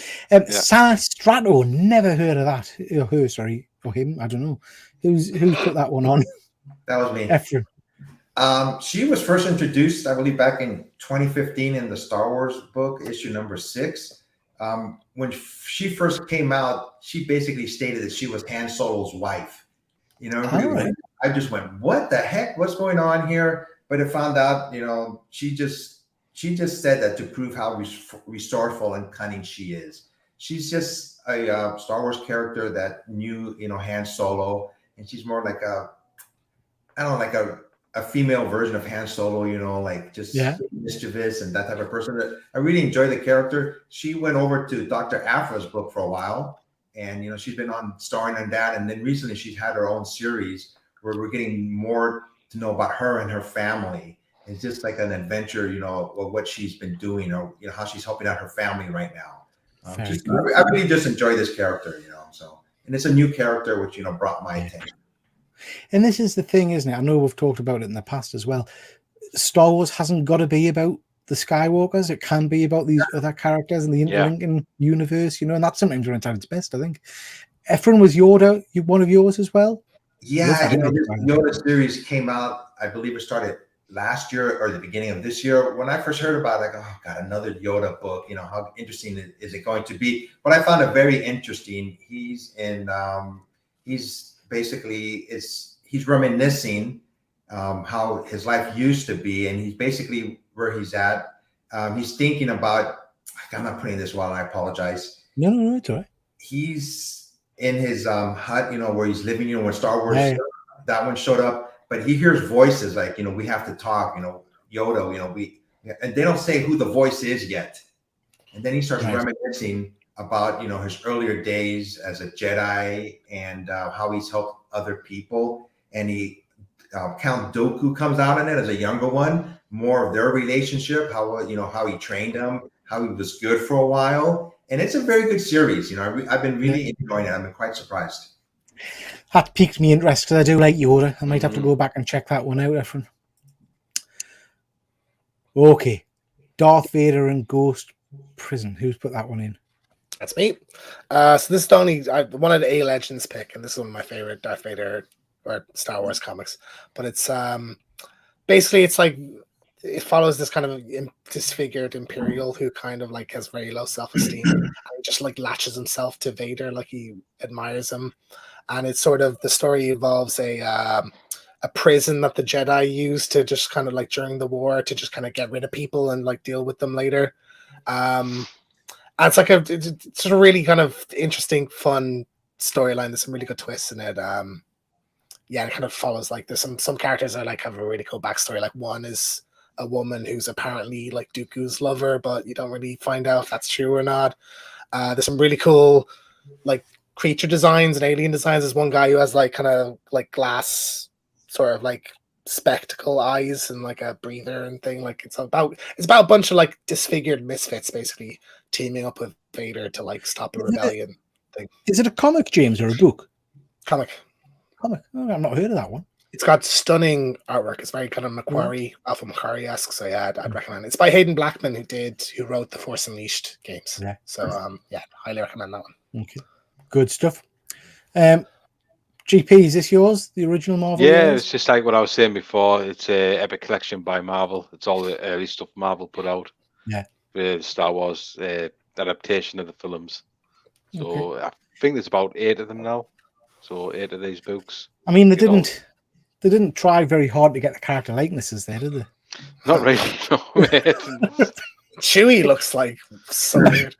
Strato, never heard of that. Her, sorry, or him. I don't know. Who put that one on? That was me. Ephraim. She was first introduced, I believe, back in 2015 in the Star Wars book, issue number 6. When she first came out, she basically stated that she was Han Solo's wife. I just went, what the heck? What's going on here? But I found out, she just said that to prove how resourceful and cunning she is. She's just a Star Wars character that knew, Han Solo, and she's more like a female version of Han Solo, mischievous and that type of person. I really enjoy the character. She went over to Dr. Aphra's book for a while, and she's been starring on that. And then recently she's had her own series where we're getting more to know about her and her family. It's just like an adventure, of what she's been doing, or how she's helping out her family right now. I really just enjoy this character, and it's a new character which brought my attention. And this is the thing, isn't it? I know we've talked about it in the past as well. Star Wars hasn't got to be about the Skywalkers. It can be about these other characters in the interlinking universe, and that's sometimes when it's at its best, I think. Ephraim, was Yoda one of yours as well? Yeah, this Yoda series came out, I believe it started last year or the beginning of this year. When I first heard about it, oh God, another Yoda book, how interesting is it going to be? But I found it very interesting. He's reminiscing how his life used to be, and he's basically where he's at. He's thinking about, I'm not putting this well, I apologize. No, it's all right. He's in his hut, where he's living, when Star Wars, that one showed up, but he hears voices like, we have to talk, Yoda, and they don't say who the voice is yet. And then he starts reminiscing about, his earlier days as a Jedi and how he's helped other people. And Count Dooku comes out in it as a younger one, more of their relationship, how he trained him, how he was good for a while. And it's a very good series. I've been really enjoying it. I've been quite surprised. That piqued me interest because I do like Yoda. I might have to go back and check that one out, Ephraim. Okay. Darth Vader and Ghost Prison. Who's put that one in? That's me. So this is I wanted a Legends pick, and this is one of my favorite Darth Vader or Star Wars comics. But it's basically it's like it follows this kind of disfigured Imperial who kind of like has very low self-esteem and just like latches himself to Vader, like he admires him. And it's sort of the story involves a prison that the Jedi used to just kind of like during the war to just kind of get rid of people and like deal with them later. And it's like it's sort of really kind of interesting, fun storyline. There's some really good twists in it. It kind of follows like there's some characters that like have a really cool backstory. Like one is a woman who's apparently like Dooku's lover, but you don't really find out if that's true or not. There's some really cool like creature designs and alien designs. There's one guy who has like kind of like glass sort of like spectacle eyes and like a breather and thing. Like it's about a bunch of like disfigured misfits basically teaming up with Vader to like stop a rebellion thing. Is it a comic, James, or a book? Comic. Oh, I've not heard of that one. It's got stunning artwork. It's very kind of Alpha Macquarie-esque. So yeah, I'd recommend it. It's by Hayden Blackman, who wrote the Force Unleashed games. Yeah. So highly recommend that one. Okay, good stuff. GP, is this yours? The original Marvel? Yeah, years? it's just like what I was saying before. It's a epic collection by Marvel. It's all the early stuff Marvel put out. Yeah. The Star Wars adaptation of the films. So Okay. I think there's about 8 of them now. So 8 of these books. I mean, they You know. didn't try very hard to get the character likenesses there, did they? Not really. No, mate. Chewie looks like so weird.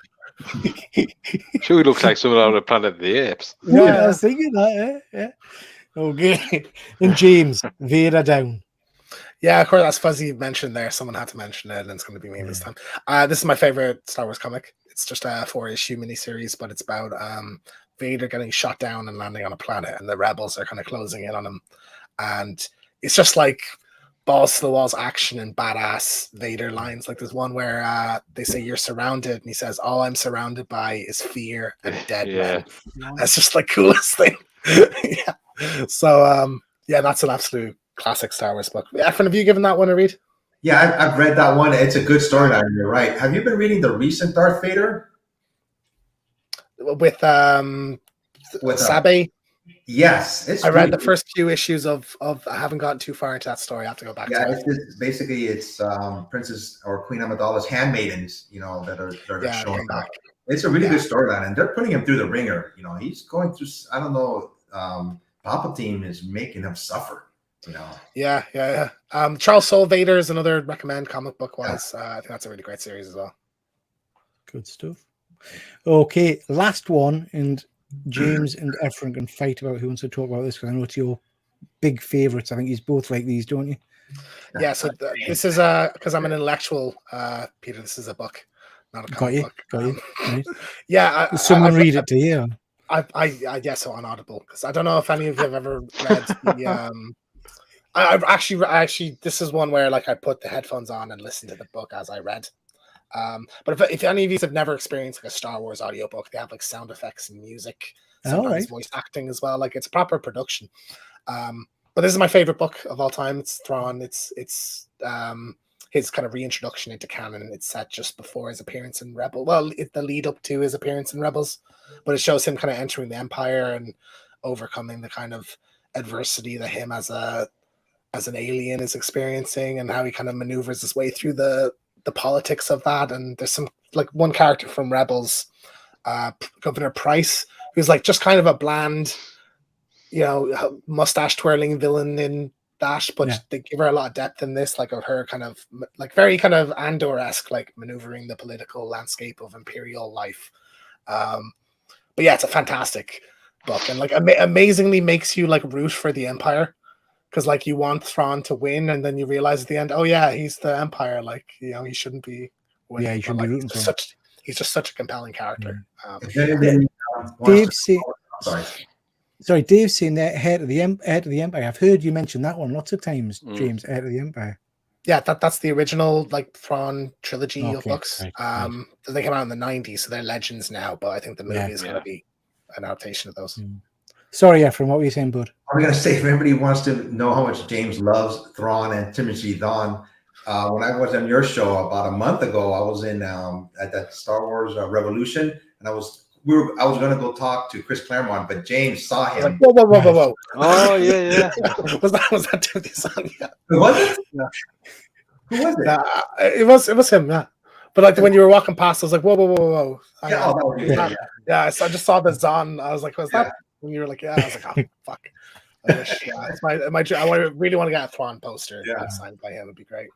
Chewie looks like someone out of Planet of the Apes. Yeah, I was thinking that. Yeah. Okay. And James, Vader down. Yeah, of course, as Fuzzy mentioned there, someone had to mention it, and it's going to be me this time. This is my favorite Star Wars comic. It's just a 4-issue miniseries, but it's about Vader getting shot down and landing on a planet, and the rebels are kind of closing in on him. And it's just like balls to the walls action and badass Vader lines. Like there's one where they say you're surrounded, and he says, "All I'm surrounded by is fear and dead men." That's just like coolest thing. Yeah. So that's an absolute classic Star Wars book. Efren, have you given that one a read? Yeah, I've read that one. It's a good storyline. You're right. Have you been reading the recent Darth Vader with Sabe? Yes, I read the first few issues of. I haven't gotten too far into that story. I have to go back to it. It's Princess or Queen Amidala's handmaidens, that are showing up. back. It's a really good storyline, and they're putting him through the ringer. He's going through. I don't know. Palpatine is making him suffer. Yeah. Charles Soule Vader is another recommend comic book wise. I think that's a really great series as well. Good stuff. Okay, last one, and James and Efren can fight about who wants to talk about this, because I know it's your big favorites. I think you both like these, don't you? Yeah. So this is because I'm an intellectual, Peter. This is a book, not a comic book. Got you. Right. Yeah. Someone read it to you. So on Audible, because I don't know if any of you have ever read the. I've actually this is one where like I put the headphones on and listened to the book as I read. But if any of you have never experienced like a Star Wars audiobook, they have like sound effects and music, sometimes voice acting as well. Like it's a proper production. But this is my favorite book of all time. It's Thrawn. It's his kind of reintroduction into canon. It's set just before his appearance in Rebel. Well, the lead up to his appearance in Rebels, but it shows him kind of entering the Empire and overcoming the kind of adversity that him as an alien is experiencing, and how he kind of maneuvers his way through the politics of that. And there's some like one character from Rebels, Governor Price, who's like just kind of a bland, mustache twirling villain in that, but they give her a lot of depth in this, like of her kind of like very kind of Andor-esque, like maneuvering the political landscape of Imperial life. But yeah, it's a fantastic book, and like amazingly makes you like root for the Empire. Because like you want Thrawn to win, and then you realize at the end, oh yeah, he's the Empire. Like he shouldn't be winning. Yeah, he shouldn't be rooting for him. He's just such a compelling character. Dave's saying that Heir to the Empire. I've heard you mention that one lots of times, James. Heir to the Empire. Yeah, that's the original like Thrawn trilogy of books. Right. They came out in the 90s, so they're legends now. But I think the movie is going to be an adaptation of those. Sorry, Efren, what were you saying, bud? I'm going to say, if anybody wants to know how much James loves Thrawn and Timothy Zahn, when I was on your show about a month ago, I was in at that Star Wars Revolution, and I was going to go talk to Chris Claremont, but James saw him. Like, whoa! Oh yeah. was that Timothy Zahn? Yeah. Who was it? Yeah. Who was it? It was him. Yeah. But like when you were walking past, I was like, whoa! Yeah. I just saw the Zahn. I was like, was that? And you were like, yeah, I was like, oh, fuck. It's I really want to get a Thrawn poster signed by him. It'd be great.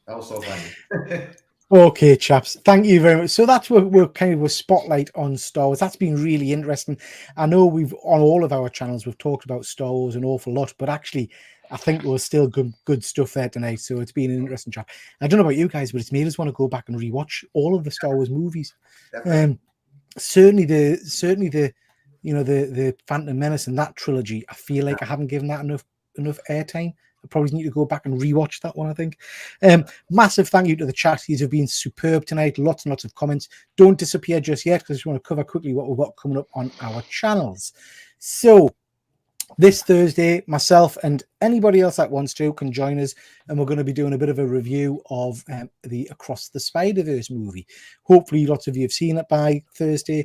That was so funny. Okay, chaps. Thank you very much. So that's we're kind of a spotlight on Star Wars. That's been really interesting. I know we've on all of our channels we've talked about Star Wars an awful lot, but actually I think there was still good stuff there tonight. So it's been an interesting chat. I don't know about you guys, but it's made us want to go back and rewatch all of the Star Wars movies. Certainly the the Phantom Menace and that trilogy, I feel like I haven't given that enough airtime. I probably need to go back and rewatch that one, I think. Massive thank you to the chat. These have been superb tonight. Lots and lots of comments. Don't disappear just yet, because we want to cover quickly what we've got coming up on our channels. So this Thursday, myself and anybody else that wants to can join us, and we're going to be doing a bit of a review of the Across the Spider-Verse movie. Hopefully lots of you have seen it by Thursday.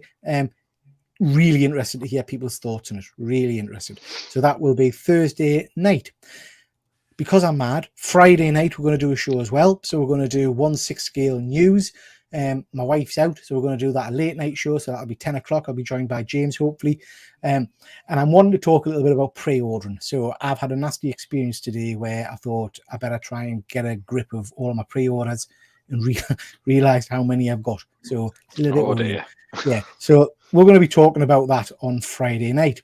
really interested to hear people's thoughts on it. Really interested. So that will be Thursday night. Because I'm mad, Friday night we're going to do a show as well. So we're going to do 1/6 scale news. My wife's out, so we're going to do that a late night show. So that'll be 10 o'clock. I'll be joined by James, hopefully. And I'm wanting to talk a little bit about pre-ordering. So I've had a nasty experience today where I thought I better try and get a grip of all my pre-orders and realized how many I've got. So it's a little bit worrying. Yeah. So we're going to be talking about that on Friday night.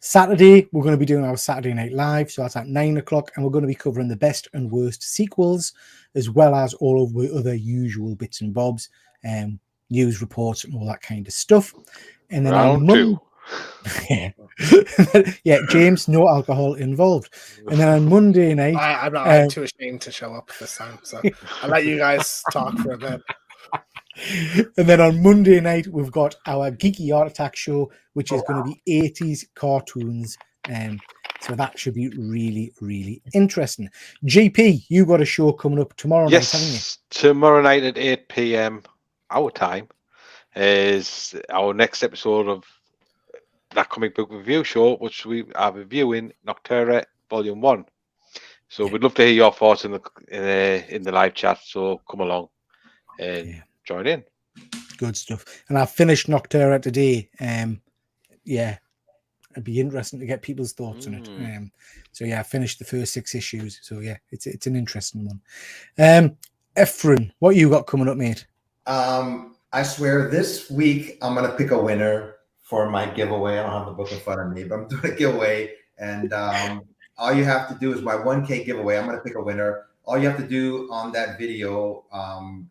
Saturday, we're going to be doing our Saturday Night Live. So that's at 9 o'clock. And we're going to be covering the best and worst sequels, as well as all of the other usual bits and bobs, news reports and all that kind of stuff. And then Round two. Yeah, James, no alcohol involved. And then on Monday night... I'm too ashamed to show up this time. So I'll let you guys talk for a bit. And then on Monday night, we've got our Geeky Art Attack show, which is going to be 80s cartoons. So that should be really, really interesting. GP, you got a show coming up tomorrow night, haven't you? Tomorrow night at 8 p.m. our time is our next episode of that comic book review show, which we are reviewing Nocterra Volume 1. So we'd love to hear your thoughts in the live chat. So come along and join in. Good stuff. And I finished Nocterra today. Yeah, it'd be interesting to get people's thoughts on it. So yeah, I finished the first 6 issues. So yeah, it's an interesting one. Ephraim, what you got coming up, mate? I swear this week I'm gonna pick a winner for my giveaway. I don't have the book in front of me, but I'm doing a giveaway, and all you have to do is my 1K giveaway. I'm gonna pick a winner. All you have to do on that video,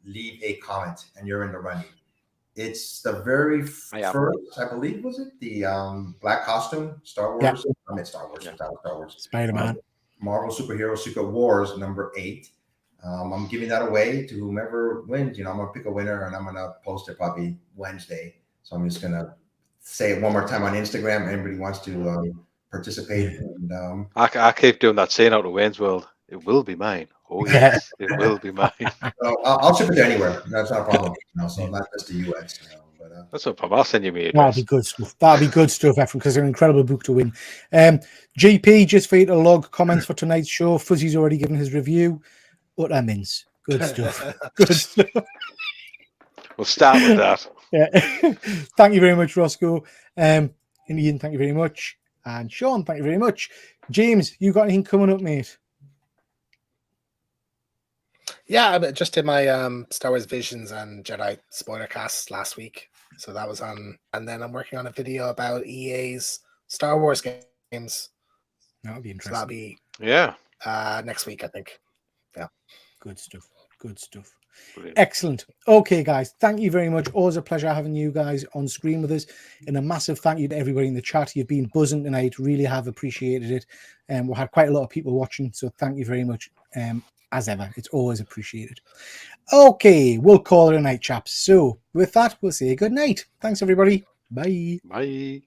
leave a comment, and you're in the running. It's the very first, I believe, was it the black costume, Star Wars? Yep. I mean, Star Wars, Star Wars, Spider-Man, Marvel Superhero Secret Wars #8. I'm giving that away to whomever wins. I'm gonna pick a winner, and I'm gonna post it probably Wednesday. So I'm just gonna say it one more time on Instagram. Anybody wants to participate? And, I keep doing that saying out of Wayne's World. It will be mine. Oh yes, it will be mine. I'll ship it to anywhere. That's not a problem. So not just the US. But that's no problem. I'll send you my address. That'll be good stuff. That'll be good stuff, Ephraim, because they're an incredible book to win. GP, just for you to log comments for tonight's show. Fuzzy's already given his review. Utter mince. Good stuff. Good stuff. We'll start with that. Yeah. Thank you very much, Roscoe. And Ian, thank you very much. And Sean, thank you very much. James, you got anything coming up, mate? Yeah, I just did my Star Wars Visions and Jedi spoiler cast last week. So that was on. And then I'm working on a video about EA's Star Wars games. That'll be interesting. So that'll be next week, I think. Yeah. Good stuff. Good stuff. Brilliant. Excellent. Okay, guys. Thank you very much. Always a pleasure having you guys on screen with us. And a massive thank you to everybody in the chat. You've been buzzing tonight. Really have appreciated it. And we had quite a lot of people watching. So thank you very much. As ever, it's always appreciated. Okay, we'll call it a night, chaps. So with that, we'll say good night. Thanks, everybody. Bye. Bye.